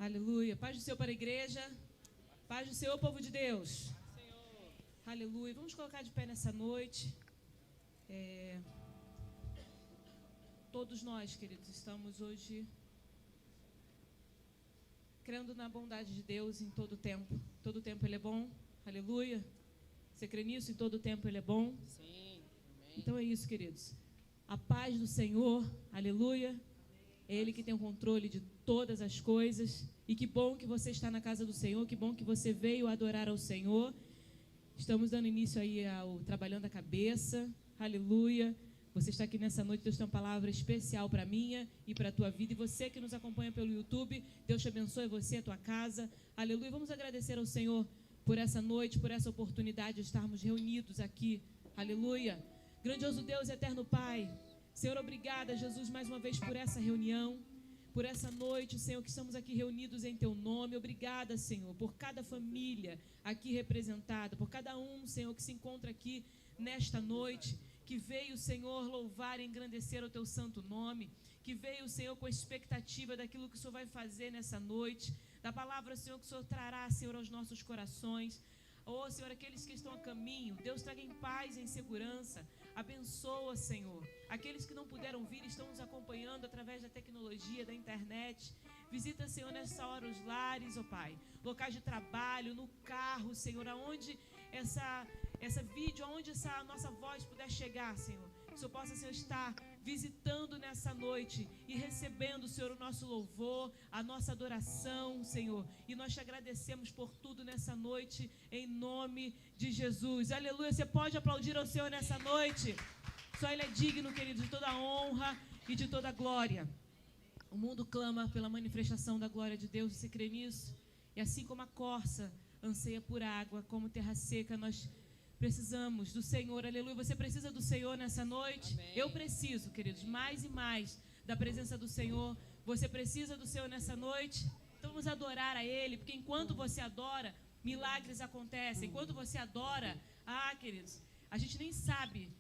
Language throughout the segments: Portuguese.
Aleluia. Paz do Senhor para a igreja. Paz do Senhor, povo de Deus. Aleluia. Vamos colocar de pé nessa noite. Todos nós, queridos, estamos hoje crendo na bondade de Deus em todo o tempo. Todo o tempo Ele é bom. Aleluia. Você crê nisso? Em todo o tempo Ele é bom? Sim. Amém. Então é isso, queridos. A paz do Senhor. Aleluia. É Ele que tem o controle de todas as coisas. E que bom que você está na casa do Senhor. Que bom que você veio adorar ao Senhor. Estamos dando início aí ao Trabalhando a Cabeça. Aleluia. Você está aqui nessa noite. Deus tem uma palavra especial para a minha e para a tua vida. E você que nos acompanha pelo YouTube, Deus te abençoe, você, a tua casa. Aleluia. Vamos agradecer ao Senhor por essa noite, por essa oportunidade de estarmos reunidos aqui. Aleluia. Grandioso Deus, eterno Pai. Senhor, obrigada, Jesus, mais uma vez por essa reunião, por essa noite, Senhor, que estamos aqui reunidos em Teu nome. Obrigada, Senhor, por cada família aqui representada, por cada um, Senhor, que se encontra aqui nesta noite, que veio, Senhor, louvar e engrandecer o Teu santo nome, que veio, Senhor, com a expectativa daquilo que o Senhor vai fazer nessa noite, da palavra, Senhor, que o Senhor trará, Senhor, aos nossos corações. Oh, Senhor, aqueles que estão a caminho, Deus traga em paz e em segurança. Abençoa, Senhor. Aqueles que não puderam vir, estão nos acompanhando através da tecnologia, da internet. Visita, Senhor, nessa hora os lares, ó Pai. Locais de trabalho, no carro, Senhor, aonde essa vídeo, aonde essa nossa voz puder chegar, Senhor. Que o Senhor possa, Senhor, estar visitando nessa noite e recebendo, Senhor, o nosso louvor, a nossa adoração, Senhor. E nós te agradecemos por tudo nessa noite, em nome de Jesus. Aleluia. Você pode aplaudir ao Senhor nessa noite? Só Ele é digno, querido, de toda a honra e de toda a glória. O mundo clama pela manifestação da glória de Deus. Você crê nisso? E assim como a corça anseia por água, como terra seca, nós precisamos do Senhor. Aleluia. Você precisa do Senhor nessa noite? Amém. Eu preciso, queridos, mais e mais da presença do Senhor. Você precisa do Senhor nessa noite? Então vamos adorar a Ele, porque enquanto você adora, milagres acontecem. Enquanto você adora, queridos, a gente nem sabe.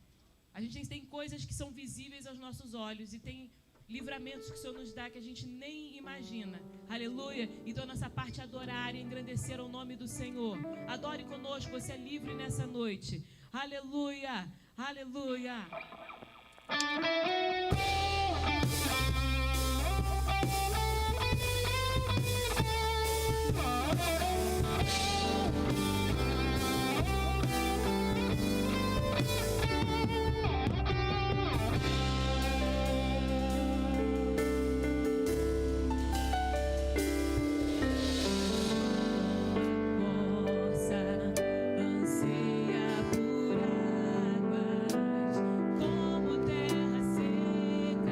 A gente tem coisas que são visíveis aos nossos olhos e tem livramentos que o Senhor nos dá que a gente nem imagina. Aleluia. Então nossa parte é adorar e engrandecer ao nome do Senhor. Adore conosco, você é livre nessa noite. Aleluia. Aleluia. Anseia por águas, como terra seca.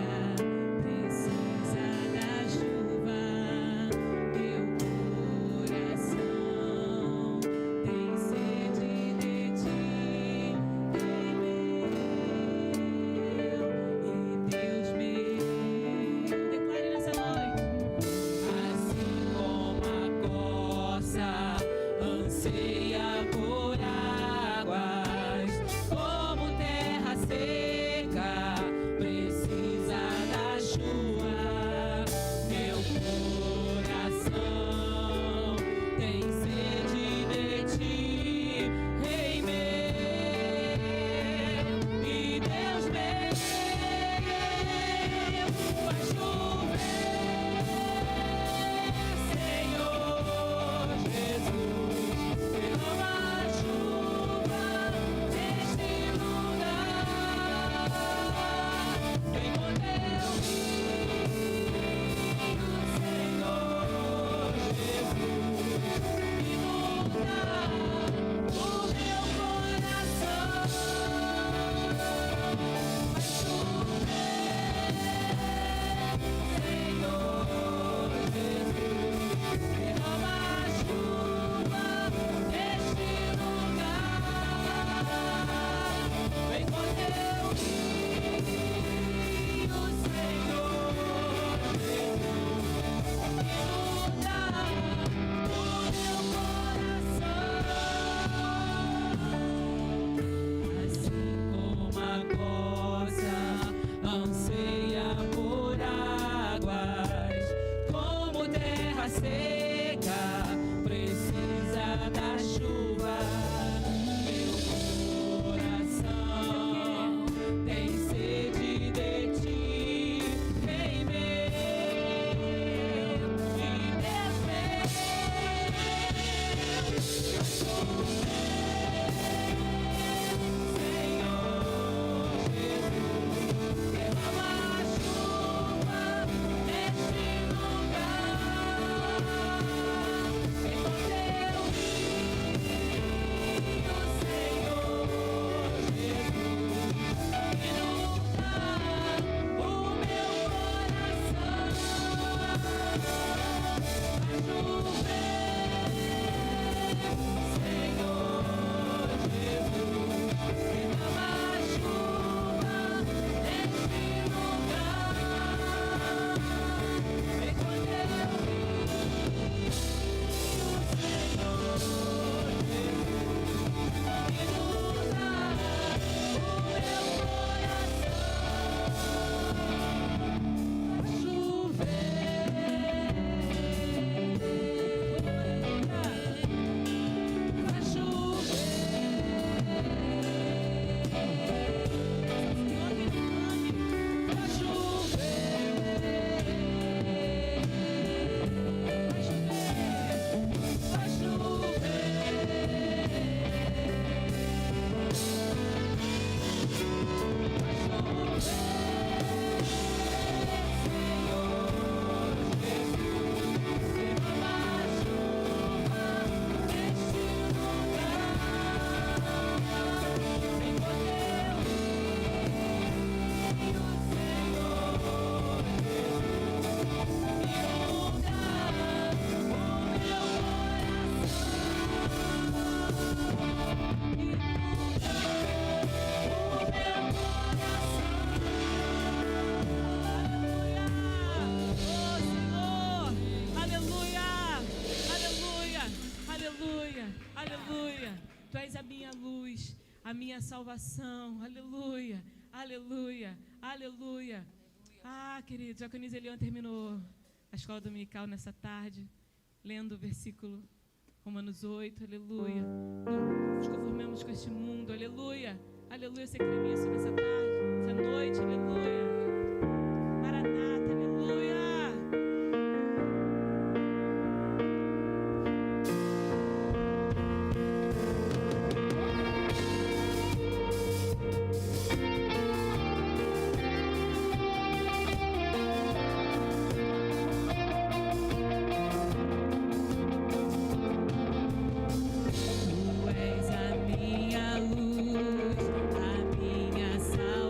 anseia por águas, como terra seca, precisa da chuva. Meu coração tem sede de ti, em meu e desespero. A minha salvação, aleluia, aleluia, aleluia. Ah, querido, Diaconisa Eliane terminou a escola dominical nessa tarde, lendo o versículo Romanos 8, aleluia. Não nos conformemos com este mundo, aleluia, aleluia. Você crê nisso nessa tarde, essa noite, aleluia. Maranata, aleluia. Tu és a minha luz, a minha salvação.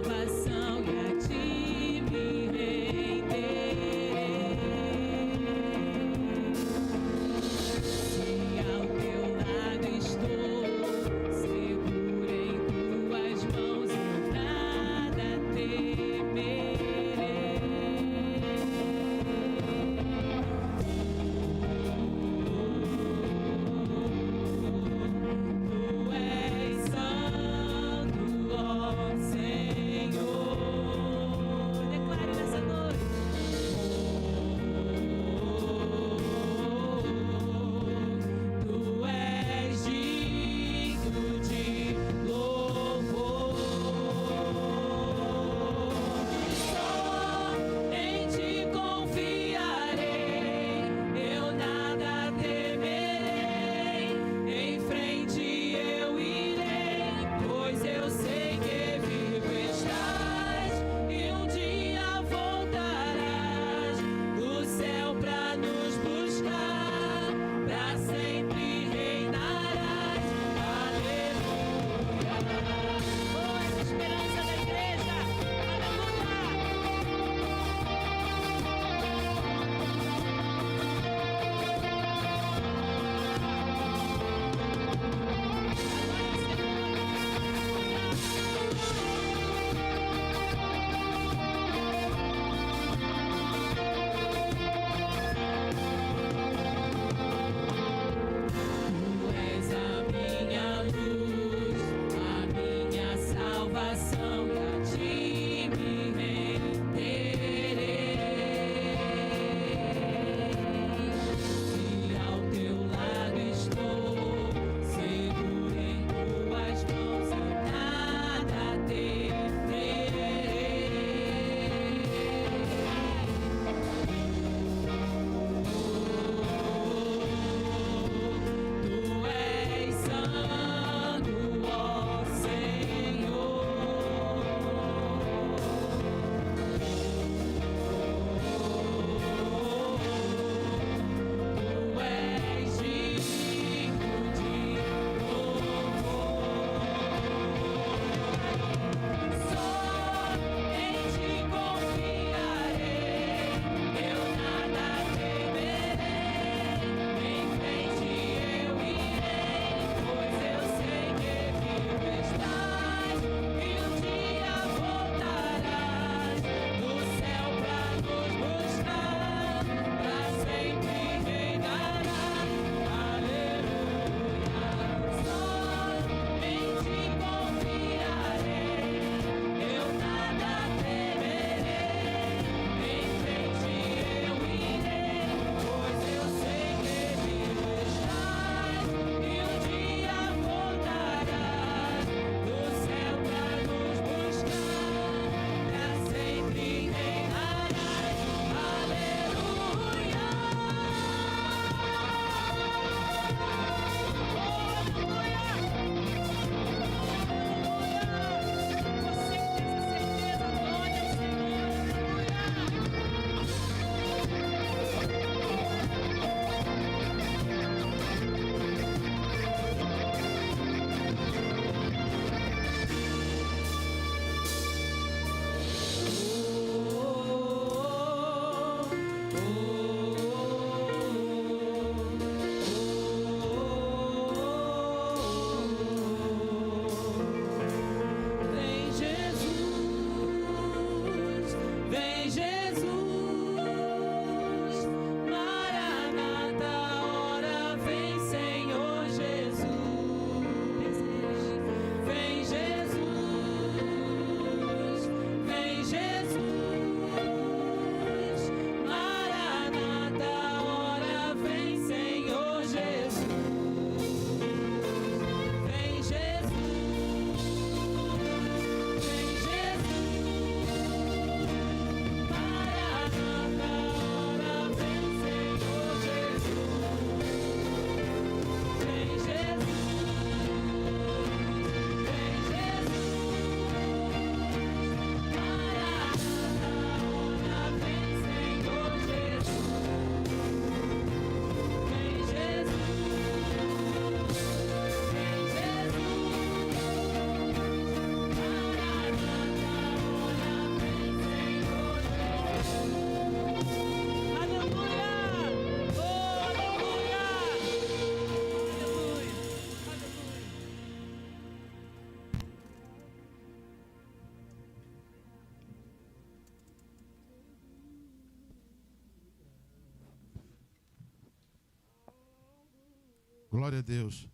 Glória a Deus.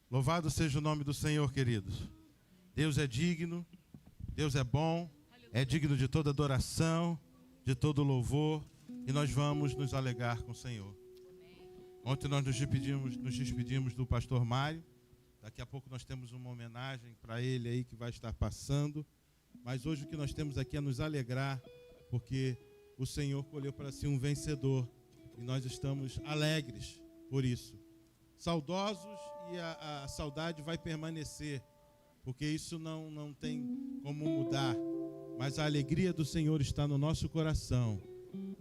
Louvado seja o nome do Senhor, queridos. Deus é digno, Deus é bom, é digno de toda adoração, de todo louvor, e nós vamos nos alegar com o Senhor. Ontem nós nos despedimos do pastor Mário. Daqui a pouco nós temos uma homenagem para ele aí que vai estar passando. Mas hoje o que nós temos aqui é nos alegrar, porque o Senhor colheu para si um vencedor. E nós estamos alegres por isso. Saudosos, e a saudade vai permanecer, porque isso não tem como mudar. Mas a alegria do Senhor está no nosso coração,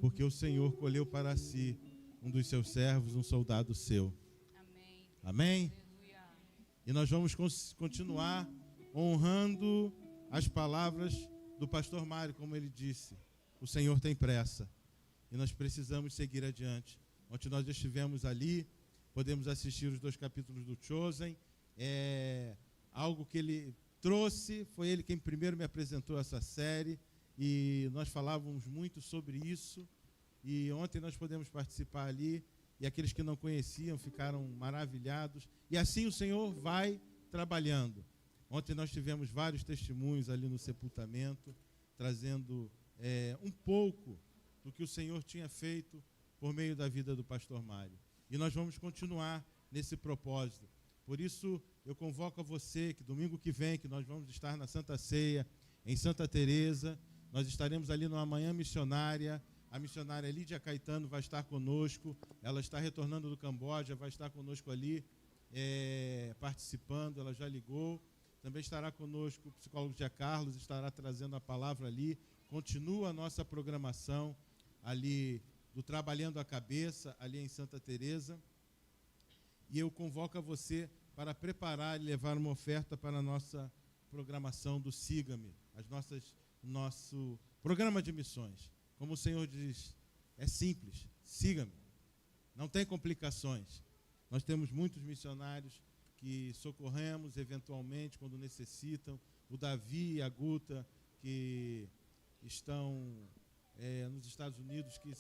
porque o Senhor colheu para si um dos seus servos, um soldado seu. Amém. Amém? Aleluia. E nós vamos continuar honrando as palavras do pastor Mário, como ele disse. O Senhor tem pressa e nós precisamos seguir adiante. Ontem nós estivemos ali, podemos assistir os 2 capítulos do Chosen. Algo que ele trouxe, foi ele quem primeiro me apresentou essa série, e nós falávamos muito sobre isso. E ontem nós podemos participar ali, e aqueles que não conheciam ficaram maravilhados. E assim o Senhor vai trabalhando. Ontem nós tivemos vários testemunhos ali no sepultamento, trazendo um pouco do que o Senhor tinha feito por meio da vida do pastor Mário. E nós vamos continuar nesse propósito. Por isso, eu convoco a você que domingo que vem, que nós vamos estar na Santa Ceia, em Santa Teresa. Nós estaremos ali numa manhã missionária. A missionária Lídia Caetano vai estar conosco. Ela está retornando do Camboja, vai estar conosco ali, participando. Ela já ligou. Também estará conosco o psicólogo Gia Carlos, estará trazendo a palavra ali. Continua a nossa programação ali do Trabalhando a Cabeça, ali em Santa Teresa. E eu convoco a você para preparar e levar uma oferta para a nossa programação do Siga-me, nosso programa de missões. Como o Senhor diz, é simples, siga-me, não tem complicações. Nós temos muitos missionários que socorremos eventualmente quando necessitam. O Davi e a Guta, que estão nos Estados Unidos, que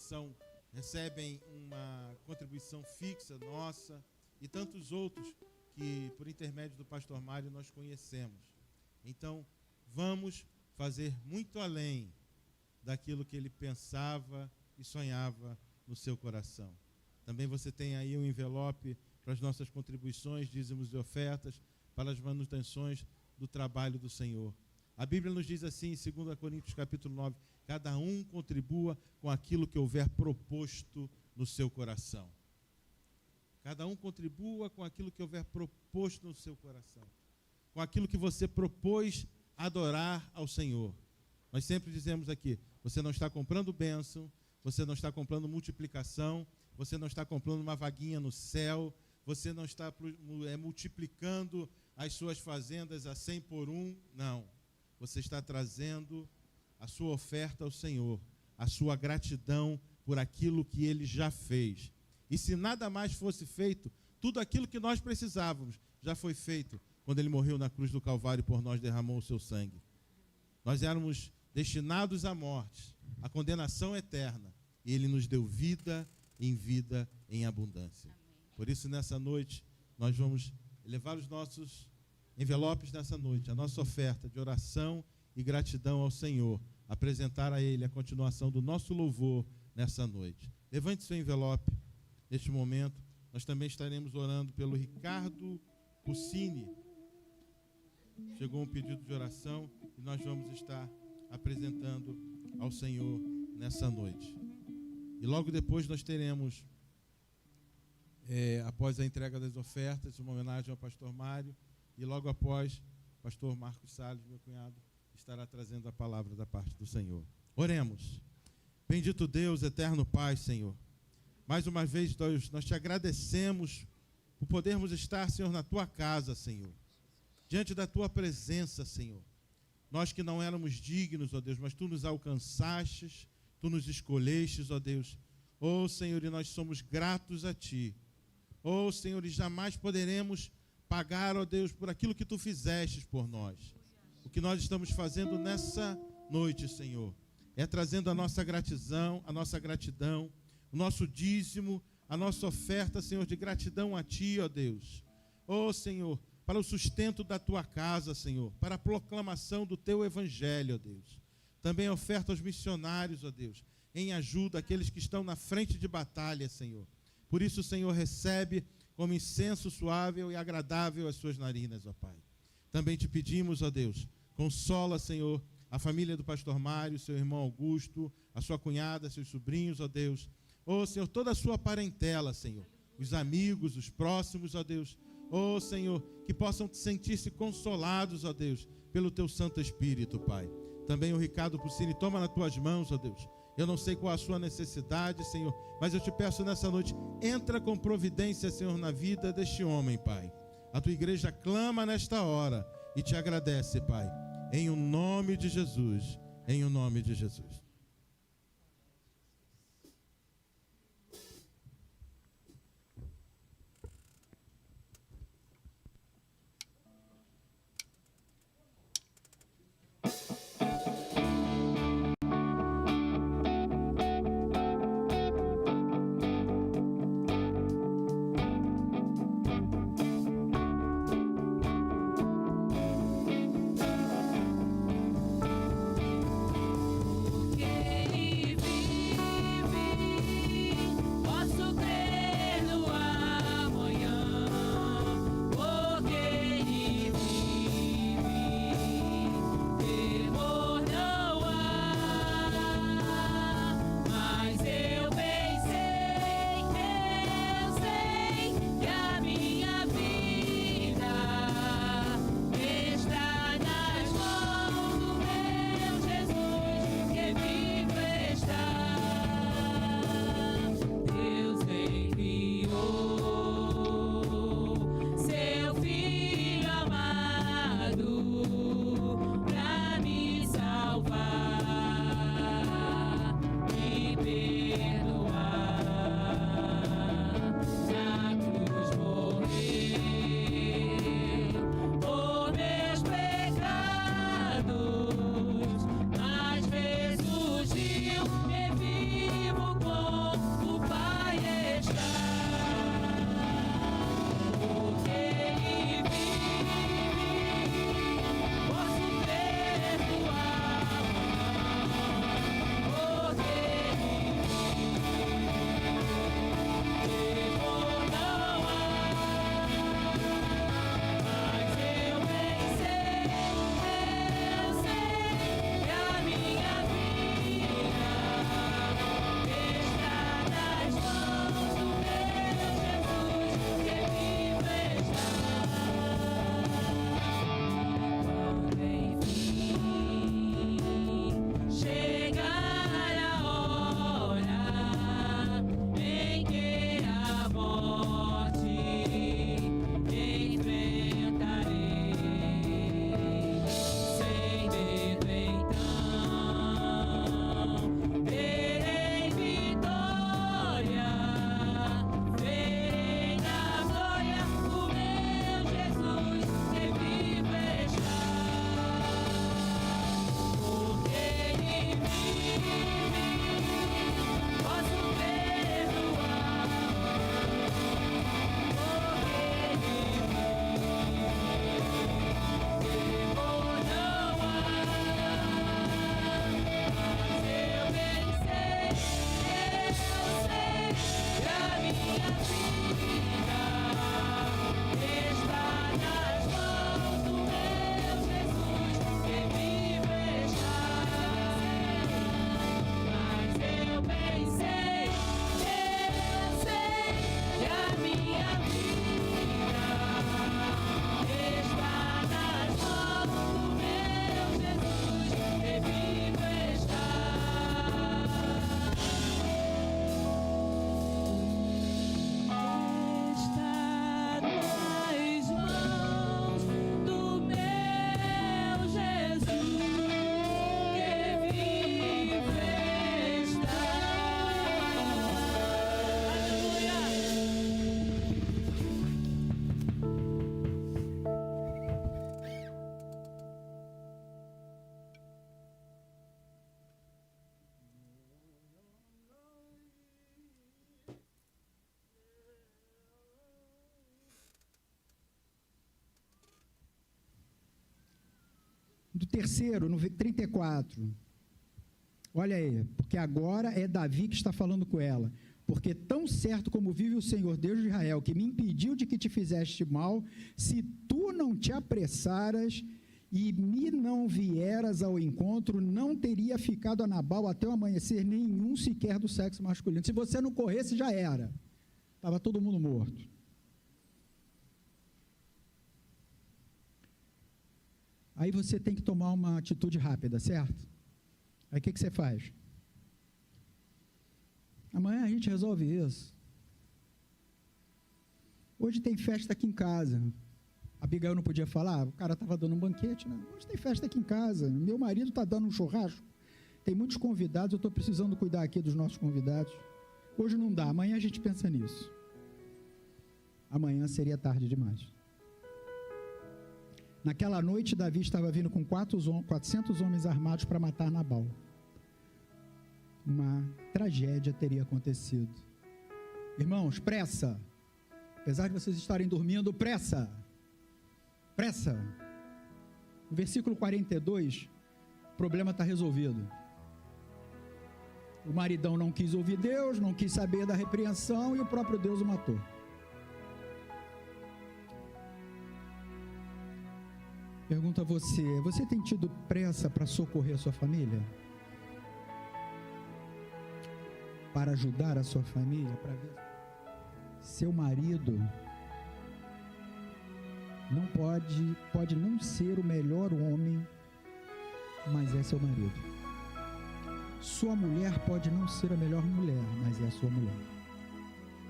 recebem uma contribuição fixa nossa, e tantos outros que, por intermédio do pastor Mário, nós conhecemos. Então, vamos fazer muito além daquilo que ele pensava e sonhava no seu coração. Também você tem aí um envelope para as nossas contribuições, dízimos e ofertas, para as manutenções do trabalho do Senhor. A Bíblia nos diz assim, em 2 Coríntios capítulo 9, cada um contribua com aquilo que houver proposto no seu coração. Cada um contribua com aquilo que houver proposto no seu coração. Com aquilo que você propôs adorar ao Senhor. Nós sempre dizemos aqui, você não está comprando bênção, você não está comprando multiplicação, você não está comprando uma vaguinha no céu, você não está multiplicando as suas fazendas a 100 por 1, não. Você está trazendo a sua oferta ao Senhor, a sua gratidão por aquilo que Ele já fez. E se nada mais fosse feito, tudo aquilo que nós precisávamos já foi feito quando Ele morreu na cruz do Calvário e por nós derramou o seu sangue. Nós éramos destinados à morte, à condenação eterna, e Ele nos deu vida em abundância. Por isso, nessa noite, nós vamos levar os nossos envelopes nessa noite, a nossa oferta de oração e gratidão ao Senhor, apresentar a Ele a continuação do nosso louvor nessa noite. Levante seu envelope neste momento. Nós também estaremos orando pelo Ricardo Cucini. Chegou um pedido de oração e nós vamos estar apresentando ao Senhor nessa noite. E logo depois nós teremos, após a entrega das ofertas, uma homenagem ao pastor Mário, e logo após, o pastor Marcos Salles, meu cunhado, estará trazendo a palavra da parte do Senhor. Oremos. Bendito Deus, eterno Pai, Senhor. Mais uma vez, Deus, nós te agradecemos por podermos estar, Senhor, na tua casa, Senhor. Diante da tua presença, Senhor. Nós que não éramos dignos, ó Deus, mas tu nos alcançastes, tu nos escolhestes, ó Deus. Ó Senhor, e nós somos gratos a ti. Ó Senhor, e jamais poderemos pagar, ó Deus, por aquilo que tu fizestes por nós. O que nós estamos fazendo nessa noite, Senhor, é trazendo a nossa gratidão, o nosso dízimo, a nossa oferta, Senhor, de gratidão a Ti, ó Deus. Ó Senhor, para o sustento da Tua casa, Senhor, para a proclamação do Teu Evangelho, ó Deus. Também oferta aos missionários, ó Deus, em ajuda àqueles que estão na frente de batalha, Senhor. Por isso, Senhor, recebe como incenso suave e agradável as suas narinas, ó Pai. Também te pedimos, ó Deus, consola, Senhor, a família do pastor Mário, seu irmão Augusto, a sua cunhada, seus sobrinhos, ó Deus. Ó Senhor, toda a sua parentela, Senhor, os amigos, os próximos, ó Deus. Ó Senhor, que possam sentir-se consolados, ó Deus, pelo Teu Santo Espírito, Pai. Também o Ricardo Puccini, toma nas Tuas mãos, ó Deus. Eu não sei qual a sua necessidade, Senhor, mas eu te peço nessa noite, entra com providência, Senhor, na vida deste homem, Pai. A Tua igreja clama nesta hora e te agradece, Pai. Em o nome de Jesus, em o nome de Jesus. do terceiro, no 34. Olha aí, porque agora é Davi que está falando com ela. Porque tão certo como vive o Senhor Deus de Israel, que me impediu de que te fizeste mal, se tu não te apressaras e me não vieras ao encontro, não teria ficado a Nabal até o amanhecer nenhum sequer do sexo masculino. Se você não corresse, já era. Estava todo mundo morto. Aí você tem que tomar uma atitude rápida, certo? Aí o que você faz? Amanhã a gente resolve isso. Hoje tem festa aqui em casa. A Abigail não podia falar, o cara estava dando um banquete, né? Hoje tem festa aqui em casa, meu marido está dando um churrasco, tem muitos convidados, eu estou precisando cuidar aqui dos nossos convidados. Hoje não dá, amanhã a gente pensa nisso. Amanhã seria tarde demais. Naquela noite, Davi estava vindo com 400 homens armados para matar Nabal. Uma tragédia teria acontecido. Irmãos, pressa. Apesar de vocês estarem dormindo, pressa. Pressa. No versículo 42, o problema está resolvido. O maridão não quis ouvir Deus, não quis saber da repreensão e o próprio Deus o matou. Pergunto a você, você tem tido pressa para socorrer a sua família? Para ajudar a sua família? Para ver seu marido não pode não ser o melhor homem, mas é seu marido. Sua mulher pode não ser a melhor mulher, mas é a sua mulher.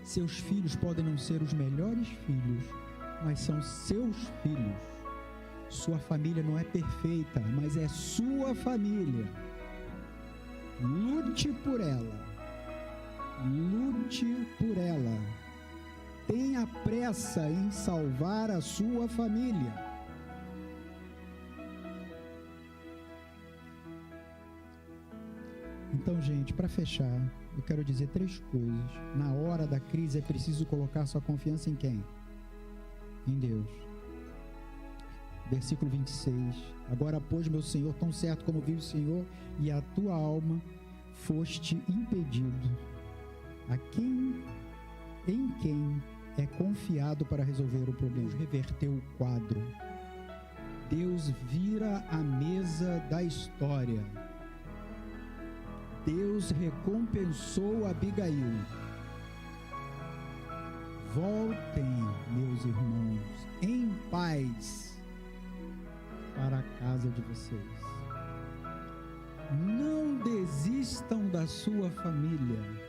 Seus filhos podem não ser os melhores filhos, mas são seus filhos. Sua família não é perfeita, mas é sua família. Lute por ela. Lute por ela. Tenha pressa em salvar a sua família. Então, gente, para fechar, eu quero dizer 3 coisas. Na hora da crise é preciso colocar sua confiança em quem? Em Deus. Versículo 26. Agora, pois, meu Senhor, tão certo como vive o Senhor, e a tua alma foste impedido. Em quem é confiado para resolver o problema? Deus reverteu o quadro. Deus vira a mesa da história. Deus recompensou Abigail. Voltem, meus irmãos, em paz para a casa de vocês. Não desistam da sua família.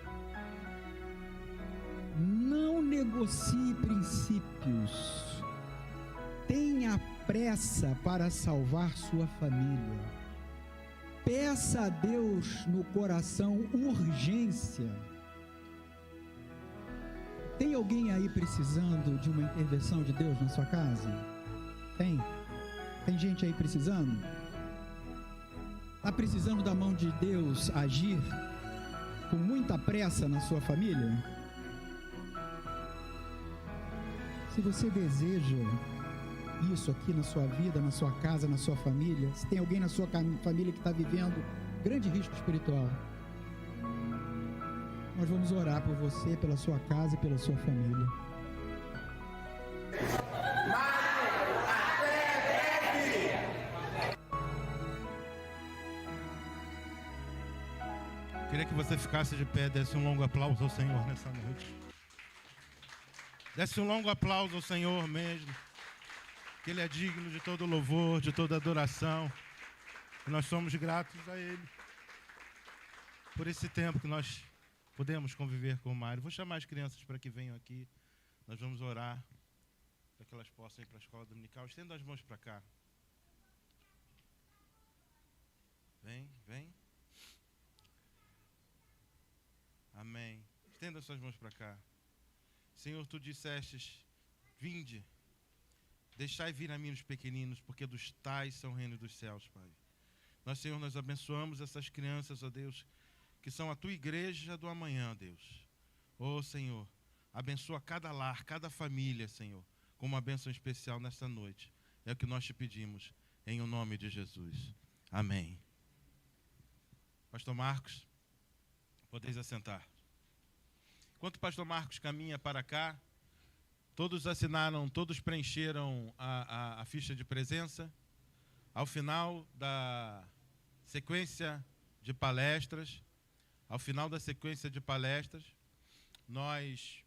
Não negocie princípios. Tenha pressa para salvar sua família. Peça a Deus no coração urgência. Tem alguém aí precisando de uma intervenção de Deus na sua casa? Tem? Tem gente aí precisando? Está precisando da mão de Deus agir com muita pressa na sua família? Se você deseja isso aqui na sua vida, na sua casa, na sua família, se tem alguém na sua família que está vivendo grande risco espiritual, nós vamos orar por você, pela sua casa e pela sua família. Queria que você ficasse de pé, desse um longo aplauso ao Senhor nessa noite. Desse um longo aplauso ao Senhor mesmo. Que Ele é digno de todo louvor, de toda adoração. E nós somos gratos a Ele por esse tempo que nós podemos conviver com o Mário. Vou chamar as crianças para que venham aqui. Nós vamos orar para que elas possam ir para a escola dominical. Estenda as mãos para cá. Vem, vem. Amém. Estenda suas mãos para cá. Senhor, Tu dissestes, vinde, deixai vir a mim os pequeninos, porque dos tais são o reino dos céus, Pai. Nós, Senhor, nós abençoamos essas crianças, ó Deus, que são a Tua igreja do amanhã, Deus. Ó Senhor, abençoa cada lar, cada família, Senhor, com uma bênção especial nesta noite. É o que nós Te pedimos, em o nome de Jesus. Amém. Pastor Marcos, podeis assentar. Enquanto o pastor Marcos caminha para cá, todos assinaram, todos preencheram a ficha de presença. Ao final da sequência de palestras, nós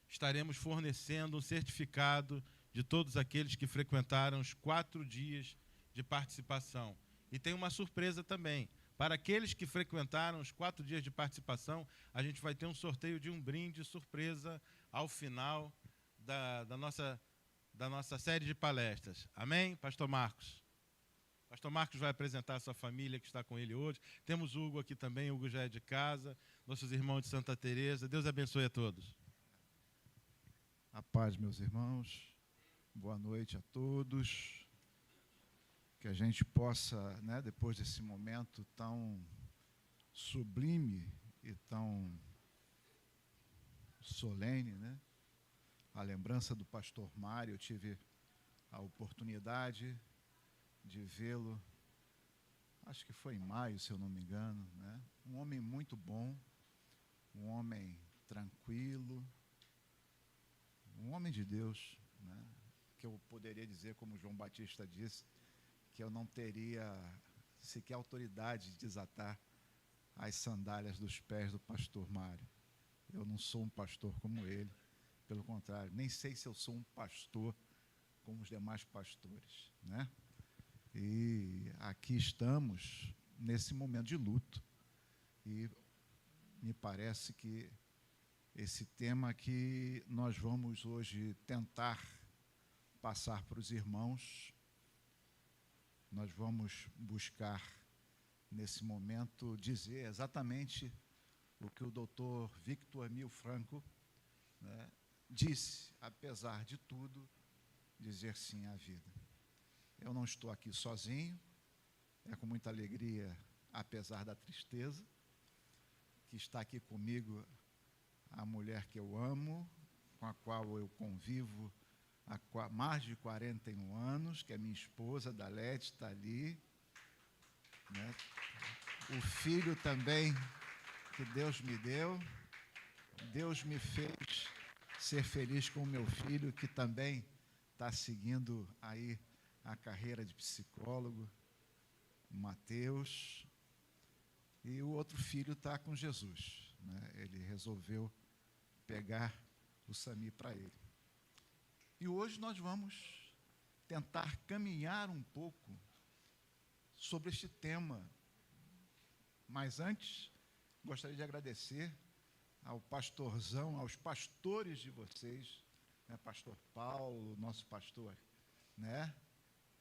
estaremos fornecendo um certificado de todos aqueles que frequentaram os 4 dias de participação. E tem uma surpresa também. Para aqueles que frequentaram os 4 dias de participação, a gente vai ter um sorteio de um brinde surpresa ao final da nossa série de palestras. Amém, Pastor Marcos? Pastor Marcos vai apresentar a sua família que está com ele hoje. Temos o Hugo aqui também, o Hugo já é de casa, nossos irmãos de Santa Teresa. Deus abençoe a todos. A paz, meus irmãos. Boa noite a todos. Que a gente possa, né, depois desse momento tão sublime e tão solene, né, a lembrança do pastor Mário, eu tive a oportunidade de vê-lo, acho que foi em maio, se eu não me engano, né, um homem muito bom, um homem tranquilo, um homem de Deus, né, que eu poderia dizer, como João Batista disse, que eu não teria sequer autoridade de desatar as sandálias dos pés do pastor Mário. Eu não sou um pastor como ele, pelo contrário, nem sei se eu sou um pastor como os demais pastores, né? E aqui estamos nesse momento de luto e me parece que esse tema que nós vamos hoje tentar passar para os irmãos, nós vamos buscar, nesse momento, dizer exatamente o que o doutor Victor Emil Frankl, né, disse, apesar de tudo, dizer sim à vida. Eu não estou aqui sozinho, é com muita alegria, apesar da tristeza, que está aqui comigo a mulher que eu amo, com a qual eu convivo há mais de 41 anos, que é minha esposa, Dalete, está ali. Né? O filho também que Deus me deu. Deus me fez ser feliz com o meu filho, que também está seguindo aí a carreira de psicólogo, Mateus. E o outro filho está com Jesus. Né? Ele resolveu pegar o Sami para ele. E hoje nós vamos tentar caminhar um pouco sobre este tema. Mas antes, gostaria de agradecer ao pastorzão, aos pastores de vocês, né, pastor Paulo, nosso pastor, né,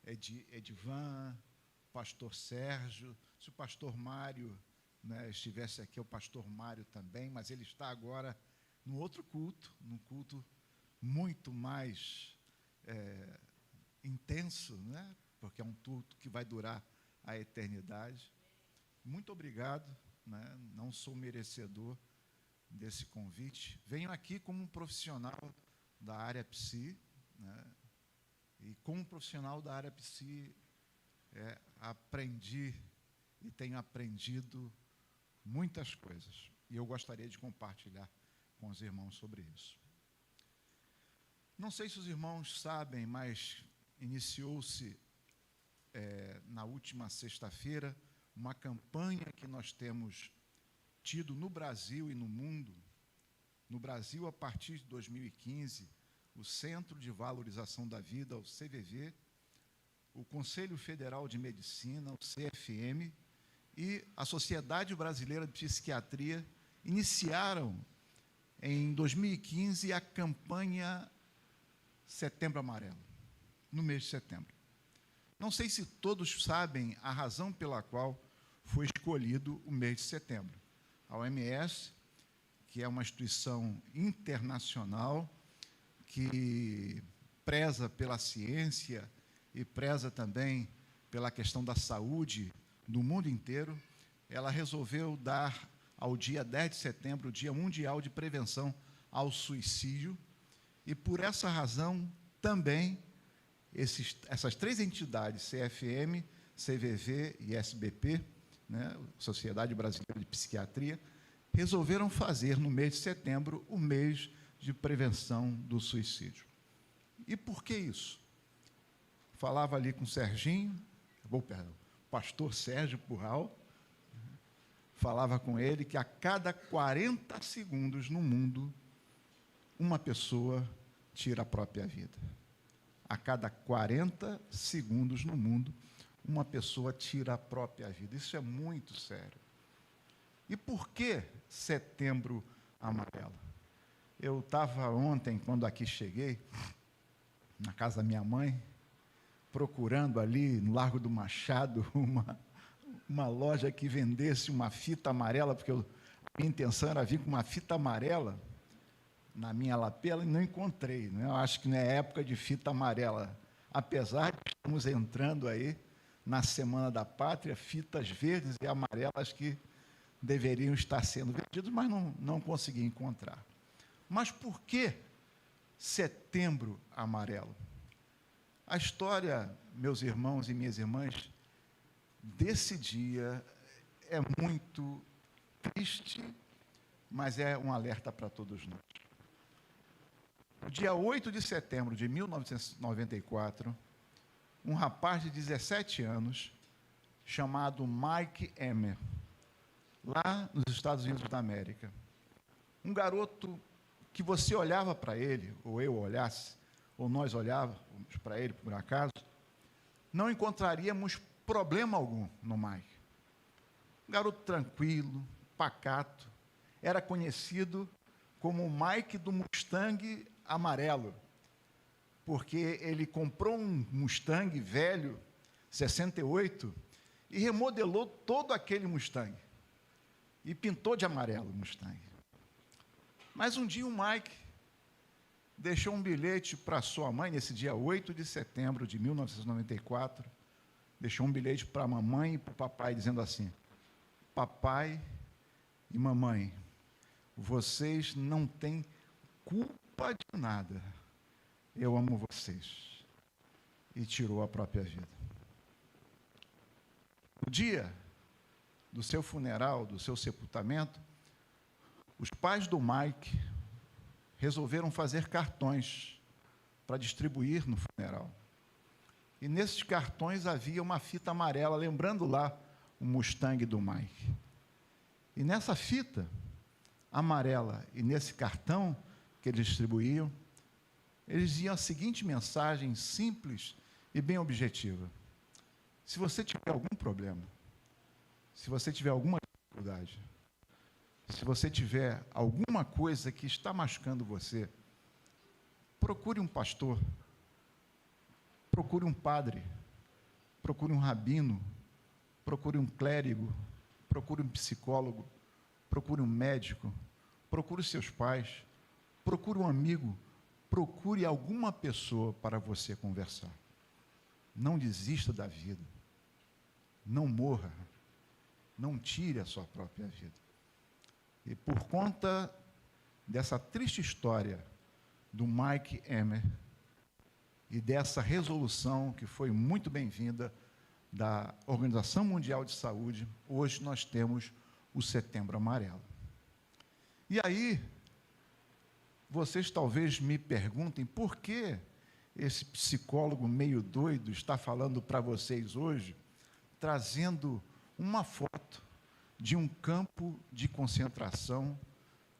Edivan, pastor Sérgio, se o pastor Mário, né, estivesse aqui, o pastor Mário também, mas ele está agora num outro culto, num culto muito mais intenso, né? Porque é um culto que vai durar a eternidade. Muito obrigado, né? Não sou merecedor desse convite. Venho aqui como um profissional da área psi, né? E como profissional da área psi, aprendi e tenho aprendido muitas coisas. E eu gostaria de compartilhar com os irmãos sobre isso. Não sei se os irmãos sabem, mas iniciou-se na última sexta-feira uma campanha que nós temos tido no Brasil e no mundo. No Brasil, a partir de 2015, o Centro de Valorização da Vida, o CVV, o Conselho Federal de Medicina, o CFM, e a Sociedade Brasileira de Psiquiatria iniciaram, em 2015, a campanha Setembro Amarelo, no mês de setembro. Não sei se todos sabem a razão pela qual foi escolhido o mês de setembro. A OMS, que é uma instituição internacional que preza pela ciência e preza também pela questão da saúde do mundo inteiro, ela resolveu dar ao dia 10 de setembro, o Dia Mundial de Prevenção ao Suicídio, e por essa razão também essas três entidades, CFM, CVV e SBP, né, Sociedade Brasileira de Psiquiatria, resolveram fazer, no mês de setembro, o mês de prevenção do suicídio. E por que isso? Falava ali com o Serginho, pastor Sérgio Purral, falava com ele que a cada 40 segundos no mundo, uma pessoa tira a própria vida. A cada 40 segundos no mundo, uma pessoa tira a própria vida. Isso é muito sério. E por que Setembro Amarelo? Eu estava ontem, quando aqui cheguei, na casa da minha mãe, procurando ali no Largo do Machado uma loja que vendesse uma fita amarela, porque a minha intenção era vir com uma fita amarela na minha lapela e não encontrei. Né? Eu acho que não é época de fita amarela, apesar de estamos entrando aí na Semana da Pátria, fitas verdes e amarelas que deveriam estar sendo vendidas, mas não consegui encontrar. Mas por que Setembro Amarelo? A história, meus irmãos e minhas irmãs, desse dia é muito triste, mas é um alerta para todos nós. No dia 8 de setembro de 1994, um rapaz de 17 anos, chamado Mike Emmer, lá nos Estados Unidos da América, um garoto que você olhava para ele, ou eu olhasse, ou nós olhávamos para ele, por acaso, não encontraríamos problema algum no Mike. Um garoto tranquilo, pacato, era conhecido como o Mike do Mustang amarelo, porque ele comprou um Mustang velho, 68, e remodelou todo aquele Mustang, e pintou de amarelo o Mustang. Mas um dia o Mike deixou um bilhete para sua mãe, nesse dia 8 de setembro de 1994, deixou um bilhete para a mamãe e para o papai, dizendo assim: papai e mamãe, vocês não têm culpa de nada, eu amo vocês. E tirou a própria vida. No dia do seu funeral, do seu sepultamento, os pais do Mike resolveram fazer cartões para distribuir no funeral. E nesses cartões havia uma fita amarela, lembrando lá o Mustang do Mike. E nessa fita amarela e nesse cartão que eles distribuíam, eles diziam a seguinte mensagem simples e bem objetiva: se você tiver algum problema, se você tiver alguma dificuldade, se você tiver alguma coisa que está machucando você, procure um pastor, procure um padre, procure um rabino, procure um clérigo, procure um psicólogo, procure um médico, procure os seus pais, procure um amigo, procure alguma pessoa para você conversar. Não desista da vida, não morra, não tire a sua própria vida. E por conta dessa triste história do Mike Emmer e dessa resolução que foi muito bem-vinda da Organização Mundial de Saúde, hoje nós temos o Setembro Amarelo. E aí, vocês talvez me perguntem por que esse psicólogo meio doido está falando para vocês hoje, trazendo uma foto de um campo de concentração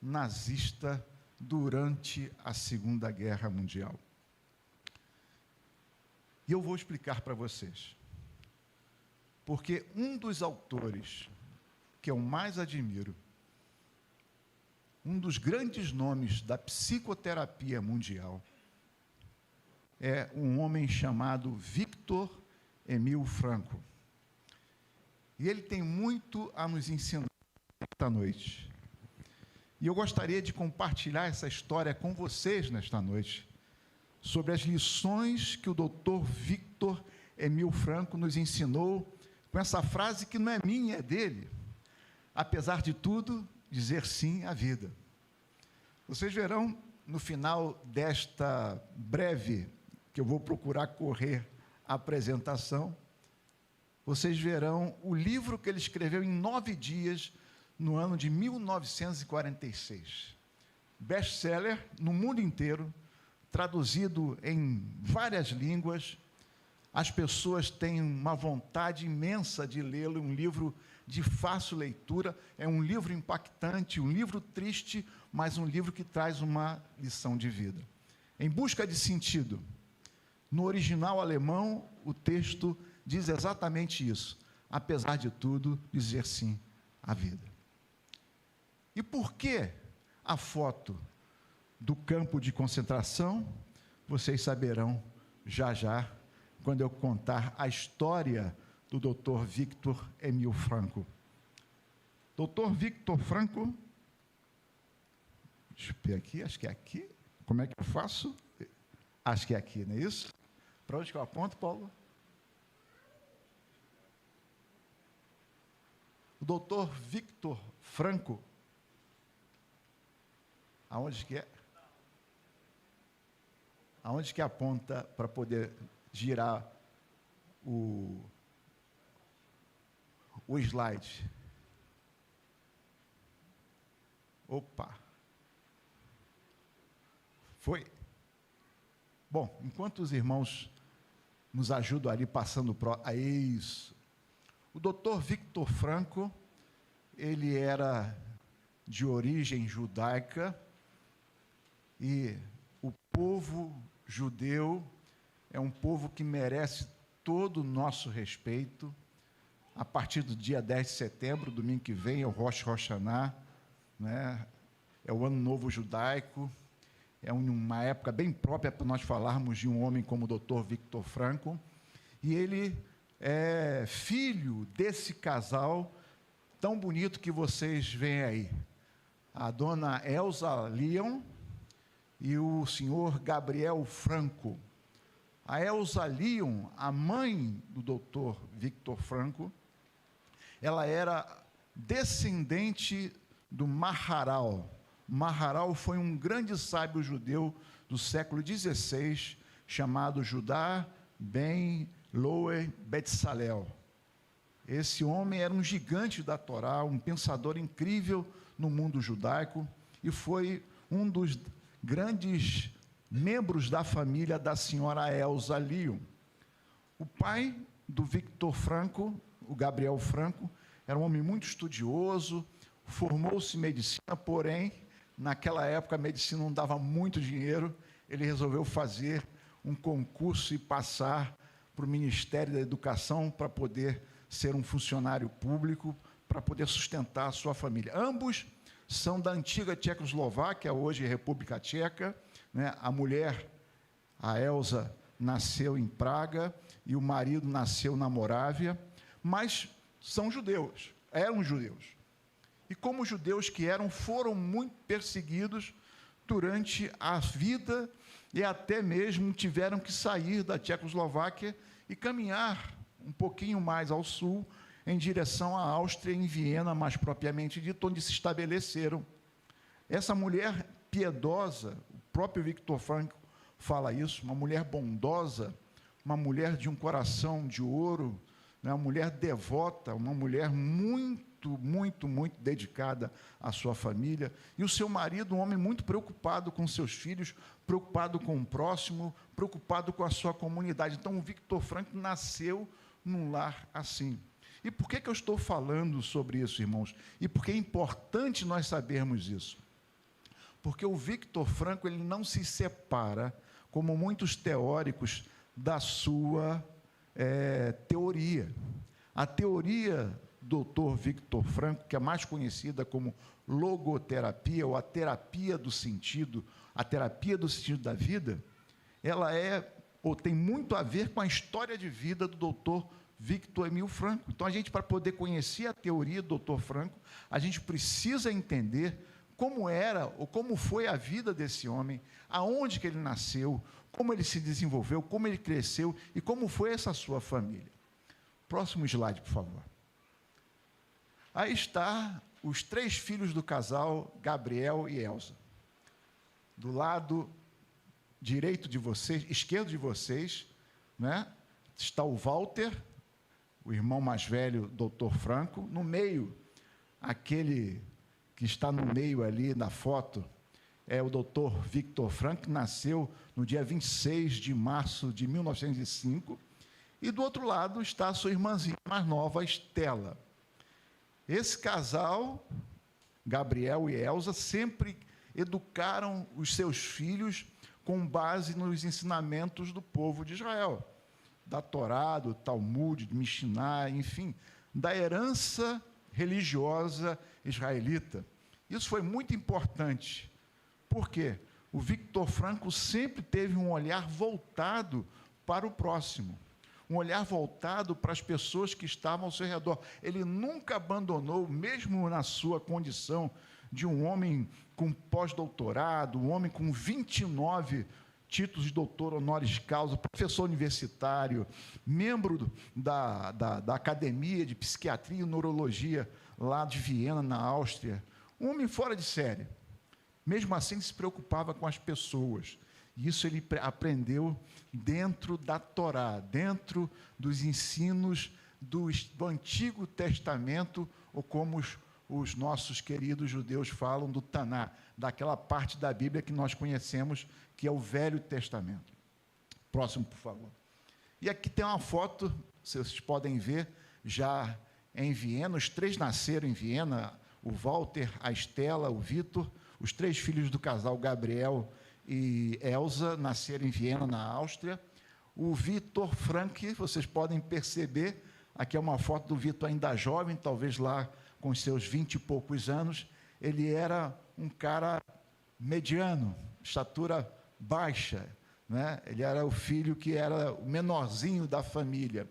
nazista durante a Segunda Guerra Mundial. E eu vou explicar para vocês. Porque um dos autores que eu mais admiro, um dos grandes nomes da psicoterapia mundial, é um homem chamado Viktor Emil Frankl. E ele tem muito a nos ensinar esta noite. E eu gostaria de compartilhar essa história com vocês nesta noite, sobre as lições que o Dr. Viktor Emil Frankl nos ensinou, com essa frase que não é minha, é dele: apesar de tudo, dizer sim à vida. Vocês verão, no final desta breve que eu vou procurar correr a apresentação, vocês verão o livro que ele escreveu em 9 dias, no ano de 1946. Best-seller no mundo inteiro, traduzido em várias línguas. As pessoas têm uma vontade imensa de lê-lo, um livro de fácil leitura, é um livro impactante, um livro triste, mas um livro que traz uma lição de vida. Em busca de sentido. No original alemão, o texto diz exatamente isso. Apesar de tudo, dizer sim à vida. E por que a foto do campo de concentração? Vocês saberão já já, quando eu contar a história do Dr. Viktor Emil Frankl. Dr. Viktor Frankl, deixa eu ver aqui, acho que é aqui. Como é que eu faço? Acho que é aqui, não é isso? Para onde que eu aponto, Paulo? O Dr. Viktor Frankl, aonde que é? Aonde que aponta para poder girar o slide? Opa! Foi? Bom, enquanto os irmãos nos ajudam ali passando é isso. O Dr. Viktor Frankl, ele era de origem judaica e o povo judeu é um povo que merece todo o nosso respeito. A partir do dia 10 de setembro, domingo que vem, é o Rosh Hashanah, né? É o Ano Novo Judaico, é uma época bem própria para nós falarmos de um homem como o Dr. Viktor Frankl, e ele é filho desse casal tão bonito que vocês veem aí, a dona Elsa Leon e o senhor Gabriel Frankl. A Elsa Leon, a mãe do Dr. Viktor Frankl, ela era descendente do Maharal. Maharal foi um grande sábio judeu do século XVI, chamado Judá ben Loe Betzalel. Esse homem era um gigante da Torá, um pensador incrível no mundo judaico, e foi um dos grandes membros da família da senhora Elsa Leon. O pai do Viktor Frankl, o Gabriel Frankl, era um homem muito estudioso, formou-se em medicina, porém, naquela época a medicina não dava muito dinheiro, ele resolveu fazer um concurso e passar para o Ministério da Educação para poder ser um funcionário público, para poder sustentar a sua família. Ambos são da antiga Tchecoslováquia, hoje República Tcheca, né? A mulher, a Elsa, nasceu em Praga e o marido nasceu na Morávia, mas são judeus, eram judeus. E como judeus que eram, foram muito perseguidos durante a vida e até mesmo tiveram que sair da Tchecoslováquia e caminhar um pouquinho mais ao sul, em direção à Áustria, em Viena, mais propriamente dito, onde se estabeleceram. Essa mulher piedosa, o próprio Viktor Frankl fala isso, uma mulher bondosa, uma mulher de um coração de ouro, né, uma mulher devota, uma mulher muito, muito, muito dedicada à sua família, e o seu marido, um homem muito preocupado com seus filhos, preocupado com o próximo, preocupado com a sua comunidade. Então, o Viktor Frankl nasceu num lar assim. E por que eu estou falando sobre isso, irmãos? E por que é importante nós sabermos isso? Porque o Viktor Frankl, ele não se separa, como muitos teóricos, da sua teoria. A teoria do Dr. Viktor Frankl, que é mais conhecida como logoterapia, ou a terapia do sentido da vida, ela tem muito a ver com a história de vida do Dr. Viktor Emil Frankl. Então, a gente, para poder conhecer a teoria do Dr. Frankl, a gente precisa entender como era ou como foi a vida desse homem, aonde que ele nasceu, como ele se desenvolveu, como ele cresceu e como foi essa sua família. Próximo slide, por favor. Aí está os 3 filhos do casal, Gabriel e Elsa. Do lado direito de vocês, esquerdo de vocês, né, está o Walter, o irmão mais velho, Dr. Franco. No meio, aquele que está no meio ali na foto, é o Dr. Victor Franco, que nasceu no dia 26 de março de 1905. E do outro lado está a sua irmãzinha mais nova, Estela. Esse casal, Gabriel e Elza, sempre educaram os seus filhos com base nos ensinamentos do povo de Israel, da Torá, do Talmud, do Mishnah, enfim, da herança religiosa israelita. Isso foi muito importante. Por quê? O Victor Franco sempre teve um olhar voltado para o próximo, um olhar voltado para as pessoas que estavam ao seu redor. Ele nunca abandonou, mesmo na sua condição de um homem com pós-doutorado, um homem com 29 títulos de doutor honoris causa, professor universitário, membro da Academia de Psiquiatria e Neurologia lá de Viena, na Áustria. Um homem fora de série. Mesmo assim, ele se preocupava com as pessoas. E isso ele aprendeu dentro da Torá, dentro dos ensinos do Antigo Testamento, ou como os nossos queridos judeus falam, do Taná, daquela parte da Bíblia que nós conhecemos, que é o Velho Testamento. Próximo, por favor. E aqui tem uma foto, vocês podem ver, já em Viena. Os três nasceram em Viena, o Walter, a Estela, o Vitor. Os três filhos do casal, Gabriel e Elza, nasceram em Viena, na Áustria. O Victor Frank, vocês podem perceber, aqui é uma foto do Vitor ainda jovem, talvez lá com os seus 20 e poucos anos. Ele era um cara mediano, estatura baixa, né? Ele era o filho que era o menorzinho da família.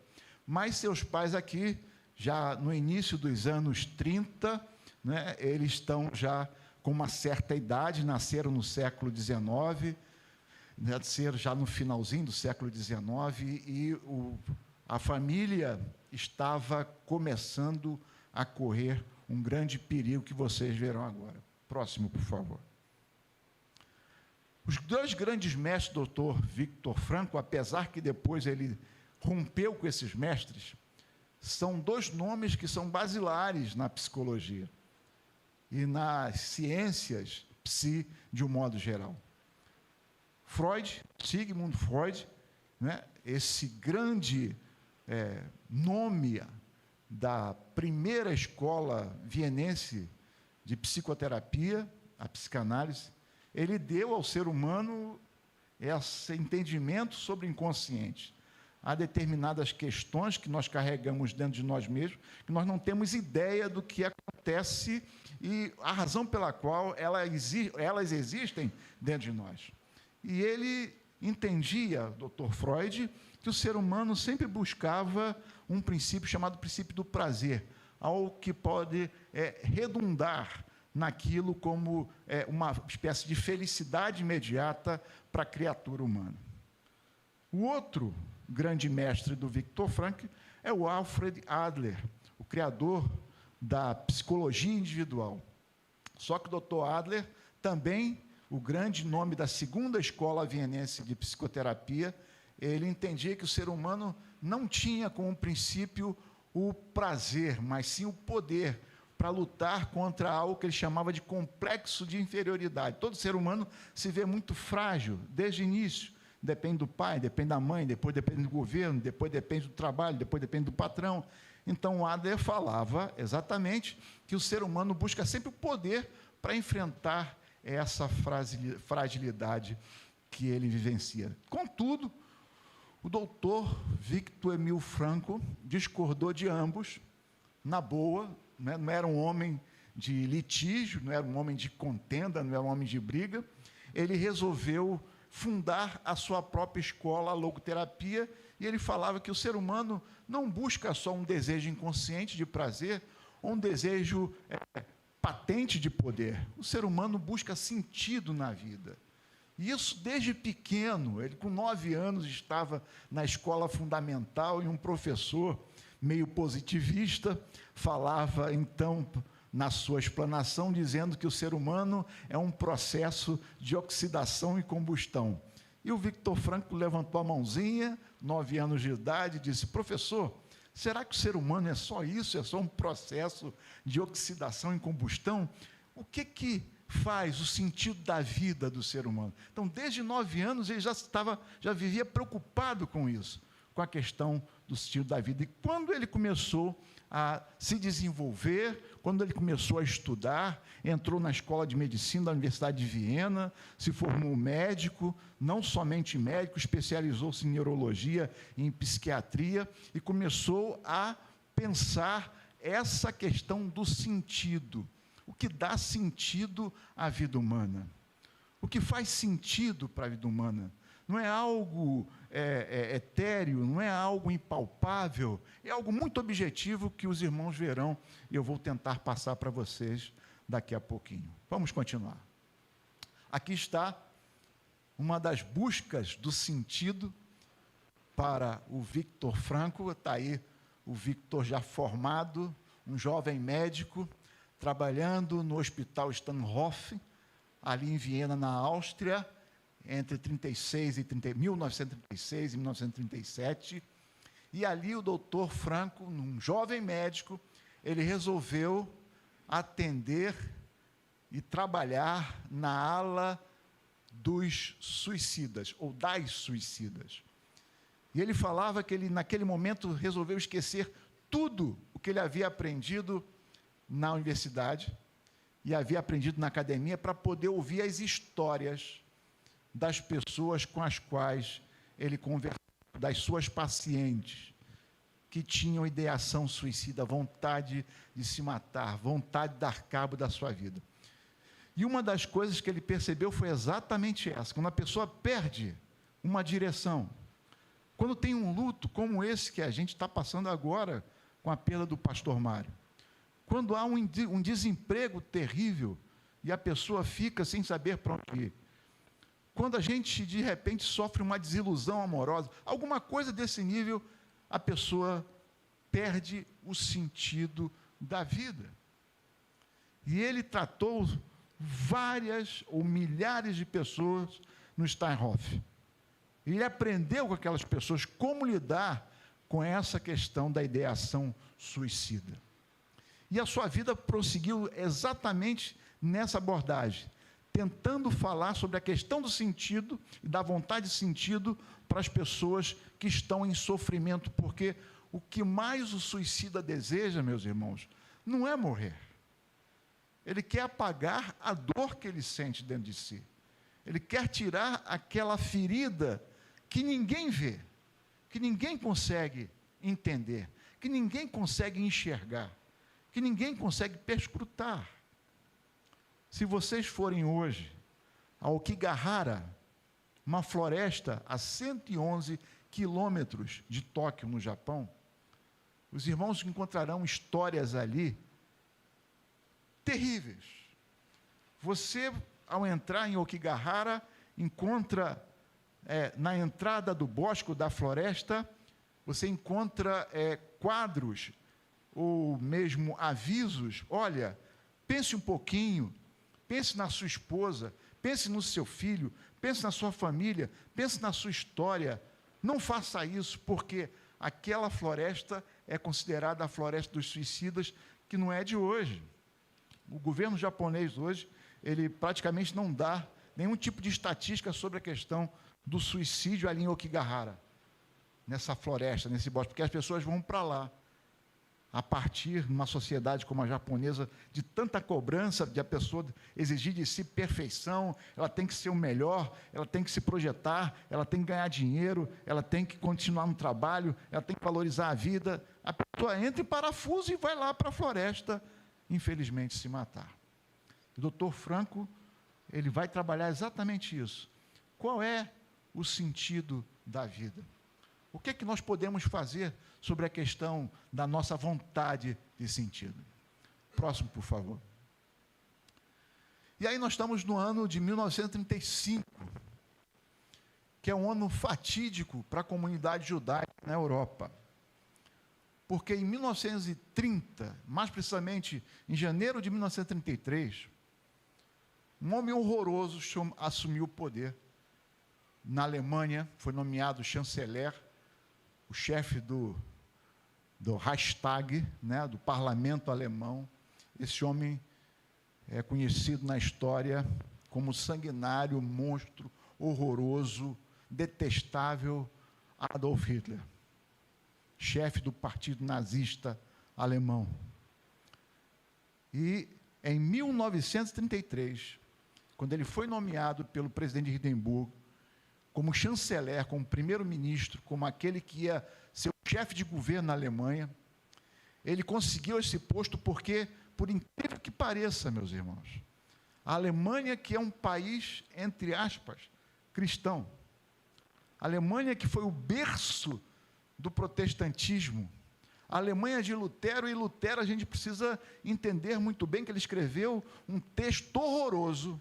Mas seus pais aqui, já no início dos anos 30, né, eles estão já com uma certa idade, nasceram no século XIX, nasceram já no finalzinho do século XIX, e a família estava começando a correr um grande perigo que vocês verão agora. Próximo, por favor. Os dois grandes mestres, doutor Victor Franco, apesar que depois ele rompeu com esses mestres, são dois nomes que são basilares na psicologia e nas ciências psi, de um modo geral. Freud, Sigmund Freud, né, esse grande nome da primeira escola vienense de psicoterapia, a psicanálise, ele deu ao ser humano esse entendimento sobre o inconsciente. Há determinadas questões que nós carregamos dentro de nós mesmos, que nós não temos ideia do que acontece e a razão pela qual elas existem dentro de nós. E ele entendia, Dr. Freud, que o ser humano sempre buscava um princípio chamado princípio do prazer, algo que pode redundar naquilo como uma espécie de felicidade imediata para a criatura humana. O outro grande mestre do Victor Frank é o Alfred Adler, o criador da psicologia individual. Só que o Dr. Adler, também o grande nome da segunda escola vienense de psicoterapia, ele entendia que o ser humano não tinha como princípio o prazer, mas sim o poder para lutar contra algo que ele chamava de complexo de inferioridade. Todo ser humano se vê muito frágil desde o início. Depende do pai, depende da mãe, depois depende do governo, depois depende do trabalho, depois depende do patrão. Então, o Adler falava exatamente que o ser humano busca sempre o poder para enfrentar essa fragilidade que ele vivencia. Contudo, o doutor Victor Emil Franco discordou de ambos, na boa, né? Não era um homem de litígio, não era um homem de contenda, não era um homem de briga. Ele resolveu fundar a sua própria escola, a logoterapia, e ele falava que o ser humano não busca só um desejo inconsciente de prazer, ou um desejo patente de poder. O ser humano busca sentido na vida. E isso desde pequeno. Ele, com 9 anos, estava na escola fundamental e um professor meio positivista falava, então, na sua explanação, dizendo que o ser humano é um processo de oxidação e combustão. E o Victor Frankl levantou a mãozinha, 9 anos de idade, e disse: professor, será que o ser humano é só isso? É só um processo de oxidação e combustão? O que faz o sentido da vida do ser humano? Então, desde 9 anos, ele já vivia preocupado com isso, com a questão do sentido da vida. E quando ele começou a se desenvolver, quando ele começou a estudar, entrou na escola de medicina da Universidade de Viena, se formou médico, não somente médico, especializou-se em neurologia e em psiquiatria, e começou a pensar essa questão do sentido. O que dá sentido à vida humana? O que faz sentido para a vida humana? Não é algo etéreo, não é algo impalpável, é algo muito objetivo que os irmãos verão, e eu vou tentar passar para vocês daqui a pouquinho. Vamos continuar. Aqui está uma das buscas do sentido para o Victor Frankl. Está aí o Victor já formado, um jovem médico, trabalhando no Hospital Steinhoff, ali em Viena, na Áustria, entre 1936 e 1937, e ali o doutor Frankl, um jovem médico, ele resolveu atender e trabalhar na ala dos suicidas, ou das suicidas. E ele falava que ele, naquele momento, resolveu esquecer tudo o que ele havia aprendido na universidade e havia aprendido na academia, para poder ouvir as histórias das pessoas com as quais ele conversava, das suas pacientes, que tinham ideação suicida, vontade de se matar, vontade de dar cabo da sua vida. E uma das coisas que ele percebeu foi exatamente essa: quando a pessoa perde uma direção, quando tem um luto como esse que a gente está passando agora com a perda do pastor Mário, quando há um desemprego terrível e a pessoa fica sem saber para onde ir, quando a gente, de repente, sofre uma desilusão amorosa, alguma coisa desse nível, a pessoa perde o sentido da vida. E ele tratou várias ou milhares de pessoas no Steinhoff. Ele aprendeu com aquelas pessoas como lidar com essa questão da ideação suicida. E a sua vida prosseguiu exatamente nessa abordagem, tentando falar sobre a questão do sentido e da vontade de sentido para as pessoas que estão em sofrimento, porque o que mais o suicida deseja, meus irmãos, não é morrer. Ele quer apagar a dor que ele sente dentro de si. Ele quer tirar aquela ferida que ninguém vê, que ninguém consegue entender, que ninguém consegue enxergar, que ninguém consegue perscrutar. Se vocês forem hoje a Okigahara, uma floresta a 111 quilômetros de Tóquio, no Japão, os irmãos encontrarão histórias ali terríveis. Você, ao entrar em Okigahara, encontra, na entrada do bosque, da floresta, você encontra quadros, ou mesmo avisos: olha, pense um pouquinho, pense na sua esposa, pense no seu filho, pense na sua família, pense na sua história. Não faça isso, porque aquela floresta é considerada a floresta dos suicidas, que não é de hoje. O governo japonês hoje, ele praticamente não dá nenhum tipo de estatística sobre a questão do suicídio ali em Okigahara, nessa floresta, nesse bosque, porque as pessoas vão para lá, a partir de uma sociedade como a japonesa, de tanta cobrança, de a pessoa exigir de si perfeição, ela tem que ser o melhor, ela tem que se projetar, ela tem que ganhar dinheiro, ela tem que continuar no trabalho, ela tem que valorizar a vida. A pessoa entra em parafuso e vai lá para a floresta, infelizmente, se matar. O doutor Frankl, ele vai trabalhar exatamente isso. Qual é o sentido da vida? O que é que nós podemos fazer sobre a questão da nossa vontade de sentido? Próximo, por favor. E aí nós estamos no ano de 1935, que é um ano fatídico para a comunidade judaica na Europa. Porque em 1930, mais precisamente em janeiro de 1933, um homem horroroso assumiu o poder. na Alemanha, foi nomeado chanceler, o chefe do Reichstag, né, do parlamento alemão. Esse homem é conhecido na história como sanguinário, monstro, horroroso, detestável Adolf Hitler, chefe do partido nazista alemão. E em 1933, quando ele foi nomeado pelo presidente de Hindenburgo como chanceler, como primeiro-ministro, como aquele que ia ser o chefe de governo na Alemanha, ele conseguiu esse posto porque, por incrível que pareça, meus irmãos, a Alemanha, que é um país, entre aspas, cristão, a Alemanha que foi o berço do protestantismo, a Alemanha de Lutero, e Lutero a gente precisa entender muito bem que ele escreveu um texto horroroso,